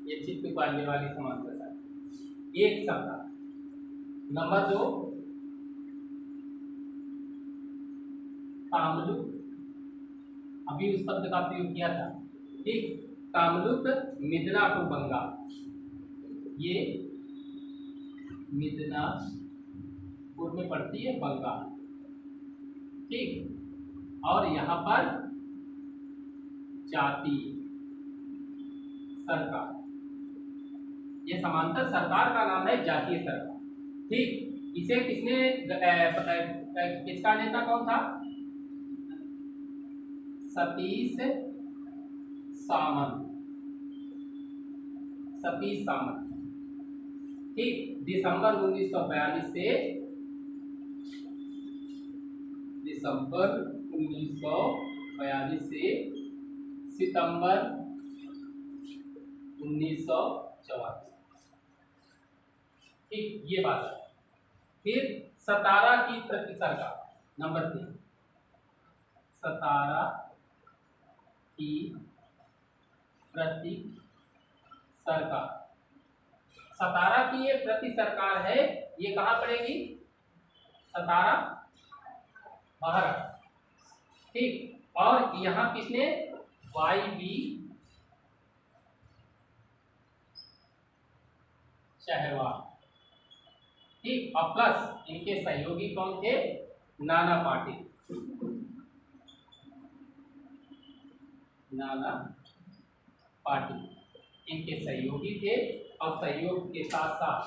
ये चित्तू पालने वाली समांतर सरकार एक सप्ताह। नंबर 2, तामलुक, अभी उस शब्द का प्रयोग किया था, ठीक, तामलुक मिदनापुर बंगाल, ये मिदनापुर में पड़ती है बंगाल, ठीक। और यहाँ पर जातीय सरकार, ये समांतर सरकार का नाम है जातीय सरकार, ठीक। इसे किसने, किसका नेता कौन था, सतीश सामंत, सतीश सामंत, ठीक। दिसंबर 1942 से सितंबर 1944, ठीक, ये बात है। फिर सतारा की प्रति सरकार, नंबर 3, सतारा की प्रति सरकार। सतारा की ये प्रति सरकार है, ये कहाँ पड़ेगी, सतारा, महाराष्ट्र, ठीक। और यहाँ किसने, YB चहलवाल, ठीक। और प्लस इनके सहयोगी कौन थे? नाना पाटेकर, नाना पाटेकर इनके सहयोगी थे। और सहयोग के साथ साथ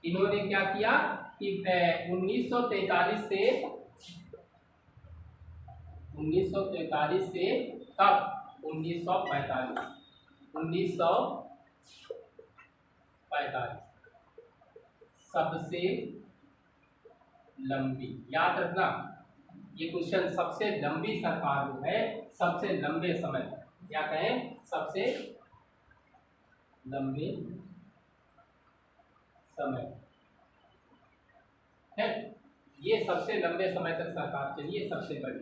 इन्होंने क्या किया कि 1943 से तब 1945 सबसे लंबी, याद रखना ये क्वेश्चन, सबसे लंबी सरकार जो है, सबसे लंबे समय, क्या कहें, सबसे लंबे समय है, ये सबसे लंबे समय तक सरकार चली, ये सबसे बड़ी।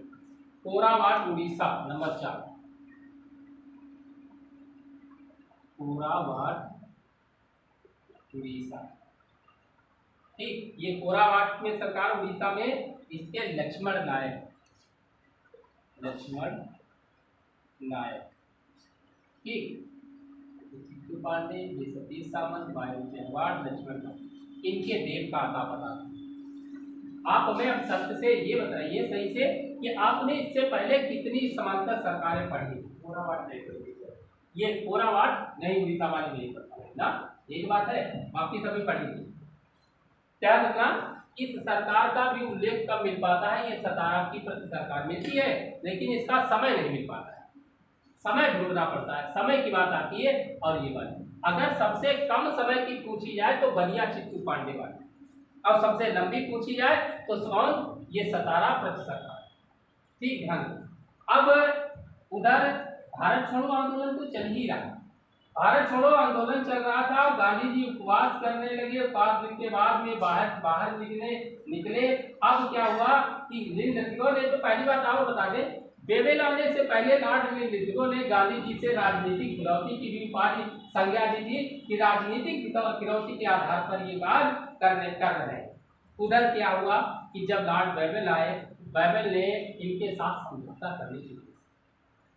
कोरावाट उड़ीसा नंबर 4, कोरावाट उड़ीसा, ठीक। ये कोरावाट में सरकार उड़ीसा में, इसके लक्ष्मण नायक, ठीक। चित्तू पांडे, ये सतीश सामंत, वायु चहलवाल, लक्ष्मण नायक, इनके देव का आता पता। आप हमें अब सत्य से ये बताइए सही से कि आपने इससे पहले कितनी समांतर सरकारें पढ़ी? कोरावाट नहीं पढ़ी सर। ये कोरावाट नहीं, उड़ीसा वाली नहीं पढ़ा ना, एक बात है, बाकी सभी पढ़ी थी। क्या रखना, इस सरकार का भी उल्लेख कब मिल पाता है? ये 17 की प्रति सरकार मिलती है, लेकिन इसका समय नहीं मिल पाता है, समय ढूंढना पड़ता है, समय की बात आती है। और ये बात, अगर सबसे कम समय की पूछी जाए तो बनिया चित्तू पांडे वाली, और सबसे लंबी पूछी जाए तो कौन? ये 17 प्रति सरकार, ठीक। ध्यान दो। अब उधर भारत छोड़ो आंदोलन तो चल ही रहा, भारत छोड़ो आंदोलन चल रहा था, गांधी जी उपवास करने लगे, 5 दिन के बाद में बाहर निकले। अब क्या हुआ कि लिंगो ने, तो पहली बात और बता दें, बेबेल आने से पहले लॉर्ड लिंगो ने गांधी जी से राजनीतिक फिरौती की भी उपाधि संज्ञा दी थी कि राजनीतिक फिरौती के आधार पर ये बात कर रहे हैं। उधर क्या हुआ कि जब लॉर्ड बेबेल आए, बेबेल ने इनके साथ समझौता करने की,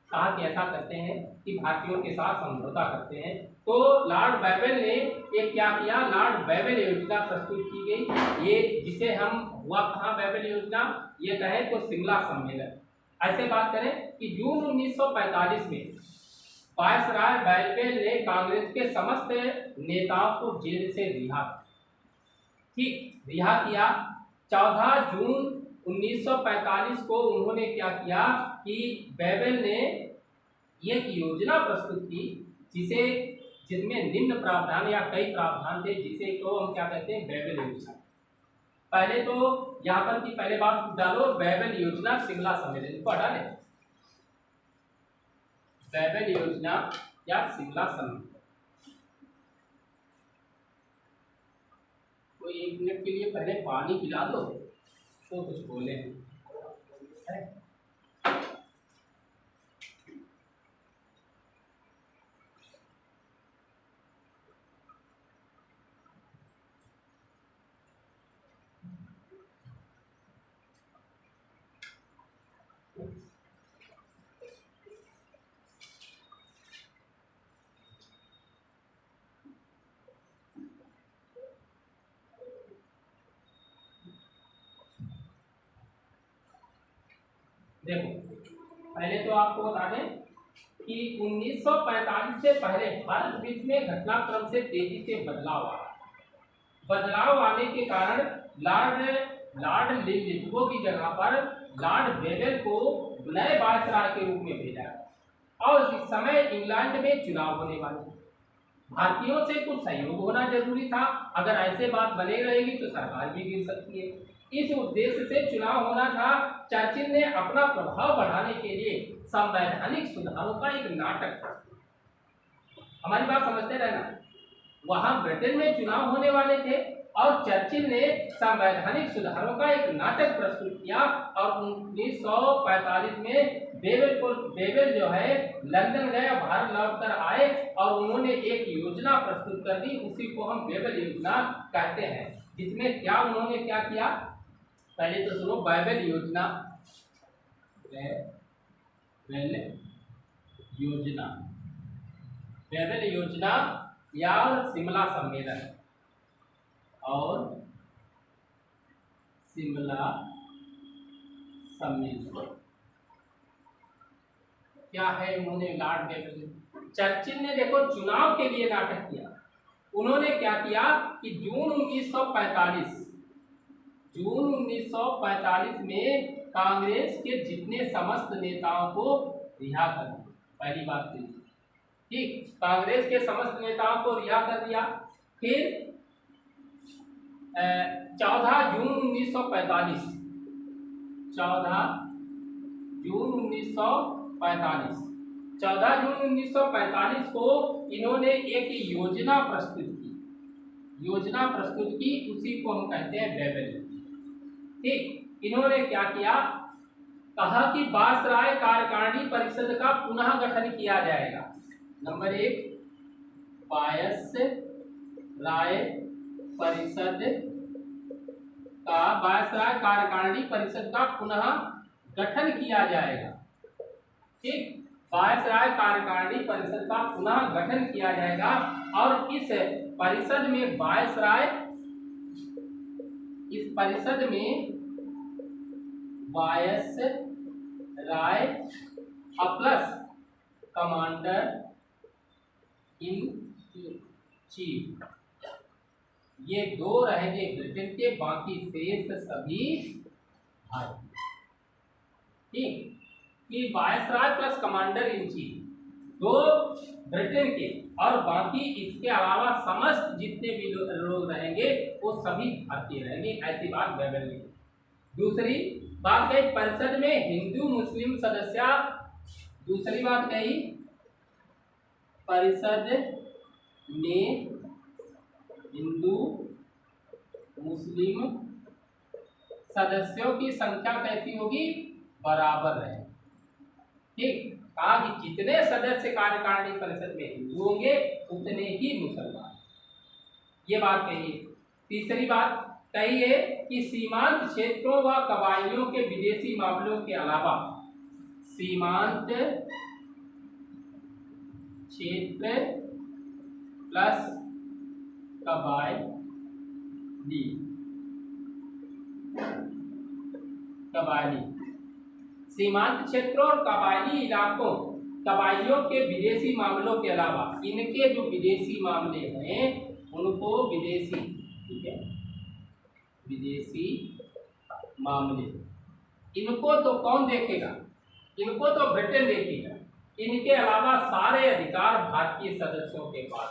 कहा कि ऐसा करते हैं कि भारतीयों के साथ समझौता करते हैं। तो लॉर्ड बेबेल ने एक क्या किया, लॉर्ड बेबेल योजना प्रस्तुत की गई, ये जिसे हम हुआ कहाँ बेबेल योजना, ये कहें तो शिमला सम्मेलन। ऐसे बात करें कि जून 1945 में वायसराय बेबेल ने कांग्रेस के समस्त नेताओं को जेल से रिहा किया। 14 जून 1945 को उन्होंने क्या किया कि बेबेल ने एक योजना प्रस्तुत की जिसमें निम्न प्रावधान या कई प्रावधान थे, जिसे तो हम क्या कहते हैं, बेबेल योजना। पहले तो यहाँ पर की पहले बात डालो, बेबेल योजना शिमला सम्मेलन को डाले, बेबेल योजना या शिमला सम्मेलन। तो 1 मिनट के लिए पहले पानी पिला दो तो कुछ बोले है? देखो, पहले तो आपको बता दें कि 1945 से पहले भारत विश्व में घटनाक्रम से तेजी से बदलाव आने के कारण लॉर्ड लिंगो की जगह पर लॉर्ड बेबेल को नए वायसराय के रूप में भेजा और इस समय इंग्लैंड में चुनाव होने वाले, भारतीयों से कुछ सहयोग होना जरूरी था। अगर ऐसे बात बने रहेगी तो सरकार भी गिर सकती है। इस उद्देश्य से चुनाव होना था। चर्चिल ने अपना प्रभाव बढ़ाने के लिए संवैधानिक सुधारों का एक नाटक, हमारी बात समझते रहना, वहां ब्रिटेन में चुनाव होने वाले थे और चर्चिल ने संवैधानिक सुधारों का एक नाटक प्रस्तुत किया और 1945 में बेबेल जो है लंदन गए, भारत लौट कर आए और उन्होंने एक योजना प्रस्तुत कर दी, उसी को हम बेबेल योजना कहते हैं। जिसमें क्या उन्होंने क्या किया, पहले तो सुनो, बेबेल योजना या शिमला सम्मेलन, और शिमला सम्मेलन। क्या है, उन्होंने लॉर्ड बेबल चर्चिल ने देखो चुनाव के लिए नाटक किया। उन्होंने क्या किया कि जून 1945 में कांग्रेस के जितने समस्त नेताओं को रिहा कर दिया। पहली बात थी, ठीक, कांग्रेस के समस्त नेताओं को रिहा कर दिया। फिर 14 जून 1945 को इन्होंने एक योजना प्रस्तुत की, उसी को हम कहते हैं बेबल। ठीक, इन्होंने क्या किया, कहा कि वायसराय कार्यकारिणी परिषद का पुनः गठन किया जाएगा। नंबर 1, वायसराय कार्यकारिणी परिषद का पुनः गठन किया जाएगा। ठीक, वायसराय कार्यकारिणी परिषद का पुनः गठन किया जाएगा और इस परिषद में viceroy plus commander in chief, ये 2 रहेंगे ब्रिटेन के, बाकी शेष सभी भारतीय। ठीक, कि viceroy plus commander in chief 2 Britain के और बाकी इसके अलावा समस्त जितने भी लोग रहेंगे वो सभी भारतीय रहेंगे, ऐसी बात बेबल ने। दूसरी बात कही, परिषद में हिंदू मुस्लिम सदस्य। दूसरी बात कही, परिषद में हिंदू मुस्लिम सदस्यों की संख्या कैसी होगी, बराबर रहे। ठीक, कहा कि जितने सदस्य कार्यकारिणी परिषद में हिंदू होंगे उतने ही मुसलमान, ये बात कही। तीसरी बात कही है कि सीमांत क्षेत्रों व कबायलियों के विदेशी मामलों के अलावा सीमांत क्षेत्र प्लस कबायली सीमांत क्षेत्रों और कबायली इलाकों, कबायलियों के विदेशी मामलों के अलावा इनके जो विदेशी मामले हैं उनको विदेशी, ठीक है, विदेशी मामले, इनको तो कौन देखेगा, इनको तो ब्रिटेन देखेगा। इनके अलावा सारे अधिकार भारतीय सदस्यों के पास,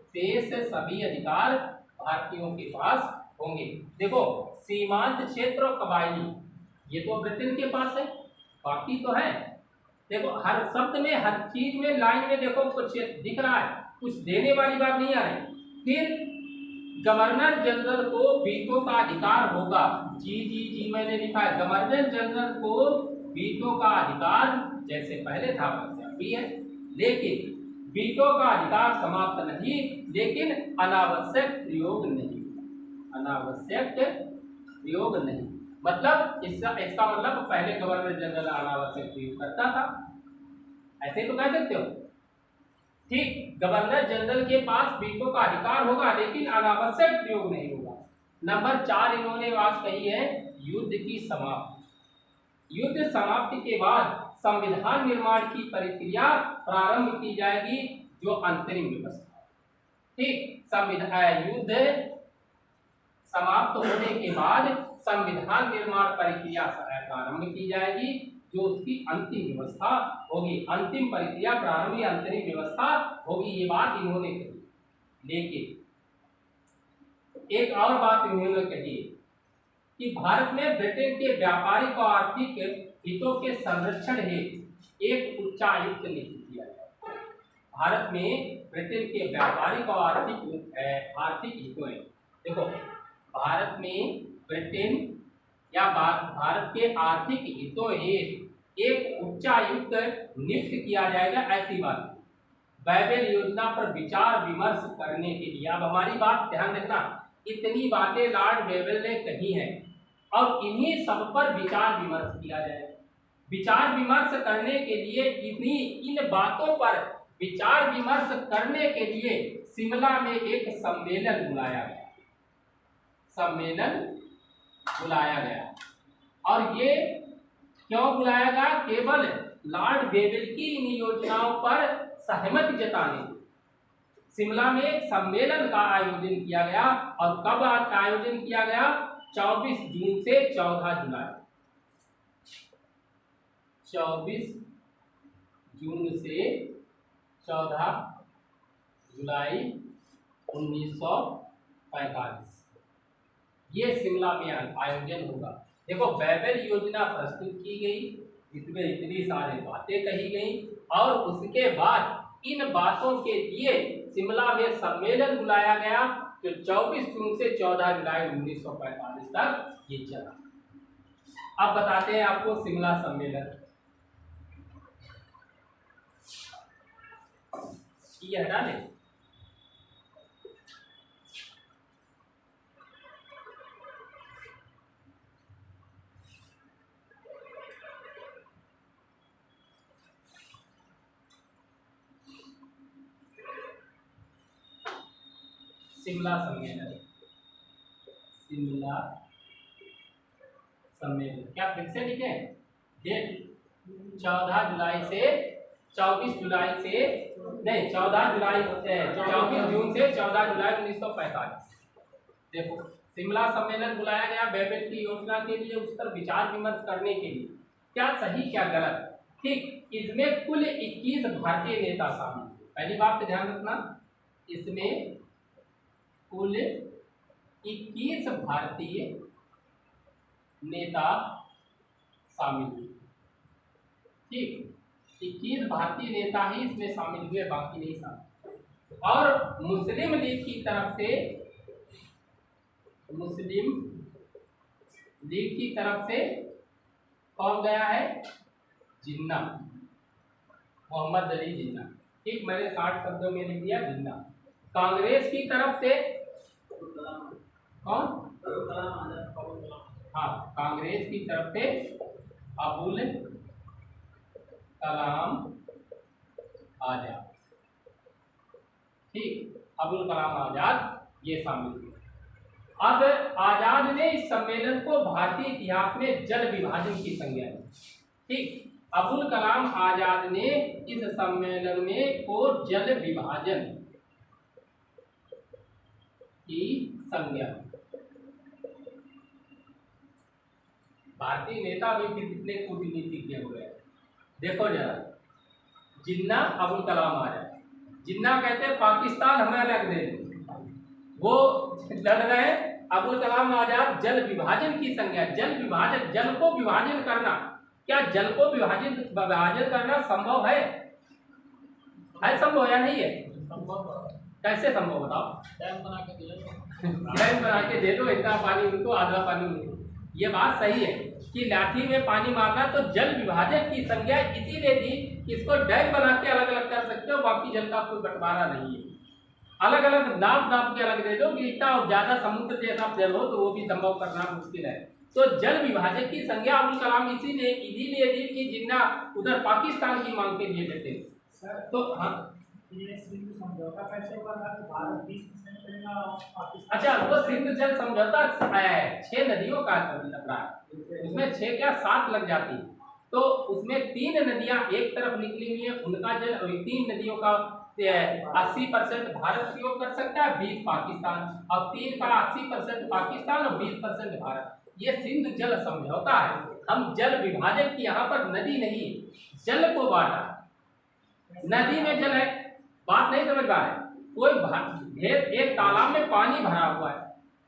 शेष सभी अधिकार भारतीयों के पास होंगे। देखो, सीमांत क्षेत्र और कबायली ये तो ब्रिटेन के पास है, बाकी तो है। देखो, हर शब्द में, हर चीज में, लाइन में देखो कुछ दिख रहा है, कुछ देने वाली बात नहीं आ रही। फिर गवर्नर जनरल को वीटो का अधिकार होगा। जी मैंने लिखा है, गवर्नर जनरल को वीटो का अधिकार जैसे पहले था वैसे अभी है, लेकिन वीटो का अधिकार समाप्त नहीं, लेकिन अनावश्यक प्रयोग नहीं। मतलब इसका मतलब पहले गवर्नर जनरल अनावश्यक प्रयोग करता था, ऐसे तो कह सकते हो। ठीक, गवर्नर जनरल के पास वीटो का अधिकार होगा लेकिन अनावश्यक प्रयोग नहीं होगा। नंबर 4 इन्होंने बात कही है युद्ध की समाप्ति। युद्ध समाप्ति के बाद संविधान निर्माण की प्रक्रिया प्रारंभ की जाएगी, जो अंतरिम व्यवस्था। ठीक, युद्ध समाप्त होने के बाद संविधान निर्माण प्रक्रिया प्रारंभ की जाएगी, जो उसकी अंतिम व्यवस्था होगी। अंतिम प्रक्रिया प्रारंभ या अंतरिम व्यवस्था होगी, ये बात इन्होंने कही। लेकिन एक और बात इन्होंने कही कि भारत में ब्रिटेन के व्यापारिक और आर्थिक हितों के संरक्षण हेतु एक उच्चायुक्त नियुक्त किया जाए। भारत में ब्रिटेन के व्यापारिक और आर्थिक हितों, देखो, भारत में ब्रिटेन या भारत के आर्थिक हितों हेतु एक उच्चायुक्त नियुक्त किया जाएगा, ऐसी बात। बेबल योजना पर विचार विमर्श करने के लिए, अब हमारी बात ध्यान रखना, इतनी बातें लॉर्ड बेबल ने कही हैं और इन्हीं सब पर विचार विमर्श किया जाएगा। विचार विमर्श करने के लिए इन बातों पर विचार विमर्श करने के लिए शिमला में एक सम्मेलन बुलाया गया। सम्मेलन बुलाया गया। और ये क्यों बुलाया गया? केवल लॉर्ड बेबल की इन योजनाओं पर सहमति जताने शिमला में एक सम्मेलन का आयोजन किया गया। और कब आयोजन किया गया? 24 जून से 14 जुलाई। 24 जून से 14 जुलाई 1945 ये शिमला में आयोजन होगा। देखो, बेबल योजना प्रस्तुत की गई, इसमें इतनी सारी बातें कही गई और उसके बाद इन बातों के लिए शिमला में सम्मेलन बुलाया गया जो 24 जून से 14 जुलाई 1945 तक ये चला। अब बताते हैं आपको शिमला सम्मेलन। ये हटा लें। शिमला सम्मेलन, शिमला सम्मेलन क्या फिर से लिखे? डेट 14 जुलाई से 24 जुलाई से नहीं 14 जुलाई से 24 जून से 14 जुलाई 1945। देखो, शिमला सम्मेलन बुलाया गया बेबल की योजना के लिए, उस पर विचार विमर्श करने के लिए क्या सही क्या गलत। ठीक, इसमें कुल 21 भारतीय नेता शामिल थे। पहली बात पे ध्यान रखना, इसमें कुल 21 भारतीय नेता शामिल हुए। ठीक, 21 भारतीय नेता ही इसमें शामिल हुए, बाकी नहीं शामिल। और मुस्लिम लीग की तरफ से, मुस्लिम लीग की तरफ से कौन गया है? जिन्ना, मोहम्मद अली जिन्ना। ठीक, मैंने 60 शब्दों में लिख दिया जिन्ना। कांग्रेस की तरफ से कौन? हाँ, कांग्रेस की तरफ से अबुल कलाम आजाद। ठीक, अबुल कलाम आजाद ये शामिल हुए। अब आजाद ने इस सम्मेलन को भारतीय इतिहास में जल विभाजन की संज्ञा दी। ठीक, अबुल कलाम आजाद ने इस सम्मेलन में को जल विभाजन की संज्ञा। भारतीय नेता भी कितने कूटनीतिज्ञ हुए। देखो जरा, जिन्ना अबुल कलाम आजाद। जिन्ना कहते हैं पाकिस्तान हमें अलग दे दो, वो लड़ रहे हैं। अबुल कलाम आजाद जल विभाजन की संज्ञा। जल विभाजन, जल को विभाजन करना, क्या जल को विभाजन करना संभव है? संभव या नहीं है? कैसे संभव बताओ? डैम बना के दे डैम बना के दे दो, इतना पानी उनको आधा पानी उनको। ये बात सही है कि लाठी में पानी मारना, तो जल विभाजन की संज्ञा इसीलिए दी कि इसको डैम बना के अलग अलग कर सकते हो, बाकी जल का कोई बंटवारा नहीं है। अलग अलग नाप के अलग दे दो कि इतना और ज्यादा समुद्र जैसा जल हो तो वो भी संभव करना मुश्किल है। तो जल विभाजन की संज्ञा अबुल कलाम इसीलिए दी कि जिन्ना उधर पाकिस्तान की मांग के लिए देते। तो हाँ, ये सिंधु समझौता कैसे हुआ था कि भारत 20% करेगा पाकिस्तान? अच्छा, वो सिंधु जल समझौता 6 नदियों का लग रहा है, उसमें 6 क्या 7 लग जाती है। तो उसमें 3 नदियां एक तरफ निकली हुई है, उनका जल, 3 नदियों का 80% भारत प्रयोग कर सकता है, 20 पाकिस्तान, और 3 का 80% पाकिस्तान और 20% भारत। ये सिंधु जल समझौता है। हम जल विभाजन की यहाँ पर नदी नहीं, जल को बांटा। नदी में जल है, बात नहीं समझ पा रहे। कोई एक तालाब में पानी भरा हुआ है,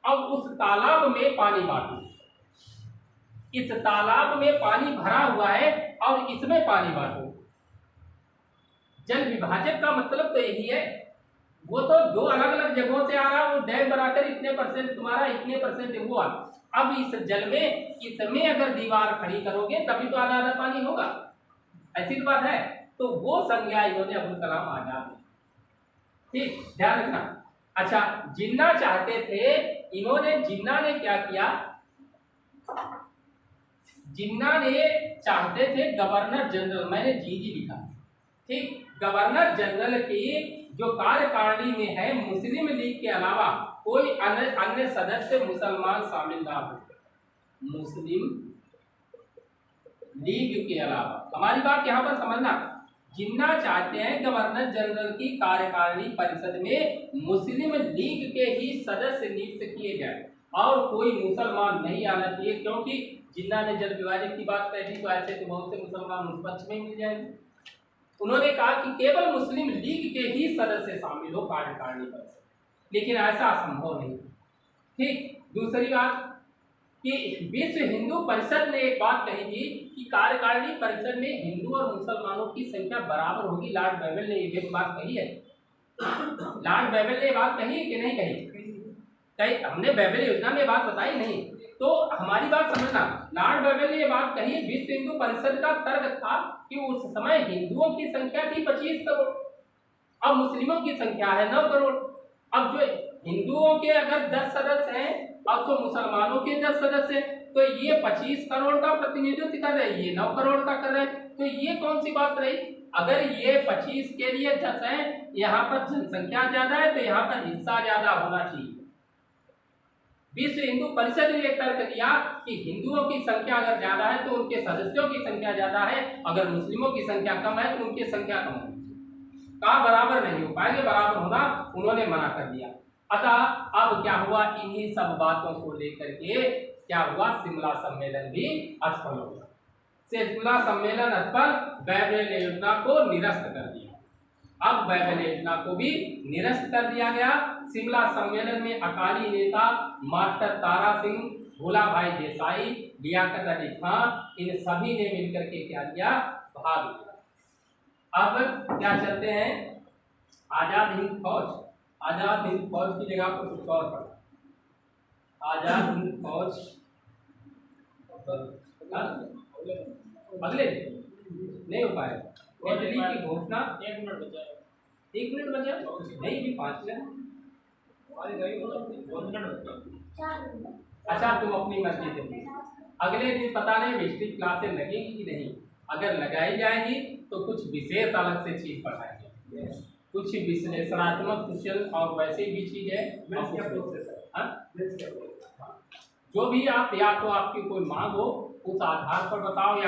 अब उस तालाब में पानी बांटो। इस तालाब में पानी भरा हुआ है और इसमें पानी बांटो। जल विभाजन का मतलब तो यही है। वो तो 2 अलग अलग जगहों से आ रहा है, वो डैम बनाकर इतने % तुम्हारा, इतने % वो। अब इस जल में इसमें अगर दीवार खड़ी करोगे तभी तो आधा आधा पानी होगा, ऐसी तो बात है। तो वो संज्ञा इन्होंने अबुल कलाम आजाद। ठीक, ध्यान रखना। अच्छा, जिन्ना चाहते थे, जिन्ना ने क्या किया? जिन्ना ने चाहते थे गवर्नर जनरल, मैंने जी लिखा। ठीक, गवर्नर जनरल की जो कार्यकारिणी में है मुस्लिम लीग के अलावा कोई अन्य सदस्य मुसलमान शामिल ना हो। मुस्लिम लीग के अलावा, हमारी बात यहाँ पर समझना, जितना चाहते हैं गवर्नर जनरल की कार्यकारिणी परिषद में मुस्लिम लीग के ही सदस्य नियुक्त किए जाए और कोई मुसलमान नहीं आना चाहिए, क्योंकि जिन्ना ने जल विभाजन की बात कही तो ऐसे तो बहुत से मुसलमान उस पक्ष में मिल जाएंगे। उन्होंने कहा कि केवल मुस्लिम लीग के ही सदस्य शामिल हो कार्यकारिणी परिषद, लेकिन ऐसा असंभव नहीं। ठीक, दूसरी बात कि विश्व हिंदू परिषद ने एक बात कही थी कि कार्यकारिणी परिषद में हिंदू और मुसलमानों की संख्या बराबर होगी। लॉर्ड बेबल ने ये बात कही है। लॉर्ड बेबल ने ये बात कही है कि नहीं कही? कही, हमने बेबल योजना में बात बताई नहीं। तो हमारी बात समझना, लॉर्ड बेबल ने ये बात कही, विश्व हिंदू परिषद का तर्क था कि उस समय हिंदुओं की संख्या थी 25 करोड़, अब मुस्लिमों की संख्या है 9 करोड़। अब जो हिंदुओं के अगर 10 सदस्य हैं, अब तो मुसलमानों के 10 सदस्य हैं, तो ये 25 करोड़ का प्रतिनिधित्व कर रहे हैं, ये 9 करोड़ का कर रहे हैं। तो ये कौन सी बात रही? अगर ये 25 के लिए 10 है, यहाँ पर जनसंख्या ज्यादा है, तो यहाँ पर हिस्सा ज्यादा होना चाहिए। विश्व हिंदू परिषद ने एक तर्क दिया कि हिंदुओं की संख्या अगर ज्यादा है तो उनके सदस्यों की संख्या ज्यादा है, अगर मुस्लिमों की संख्या कम है तो उनकी संख्या कम है। कहा बराबर नहीं हो पाएंगे, बराबर होना उन्होंने मना कर दिया। अतः अब क्या हुआ, इन्हीं सब बातों को लेकर के क्या हुआ, शिमला सम्मेलन भी असफल हो गया। शिमला सम्मेलन असफल, बेबल योजना को निरस्त कर दिया। अब बेबल योजना को भी निरस्त कर दिया गया। शिमला सम्मेलन में अकाली नेता मास्टर तारा सिंह, भोला भाई देसाई, लियाकत अली खान, इन सभी ने मिलकर के क्या किया, भाग लिया। अब क्या चलते हैं, आजाद हिंद फौज। आजाद हिंद फौज की जगह पर कुछ और पड़ा। आजाद हिंद फौज अगले नहीं हो पाए। दिल्ली की घोषणा 1 मिनट बचा, 1 मिनट बचा नहीं, भी 5 मिनट। अच्छा, तुम अपनी मर्जी से। अगले दिन पता नहीं हिस्ट्री क्लासें लगेगी कि नहीं, अगर लगाई जाएगी तो कुछ विशेष अलग से चीज पढ़ाएंगे, कुछ विश्लेषणात्मक क्वेश्चन और वैसे भी चीज है। जो भी आप, या तो आपकी कोई मांग हो उस आधार पर बताओ, या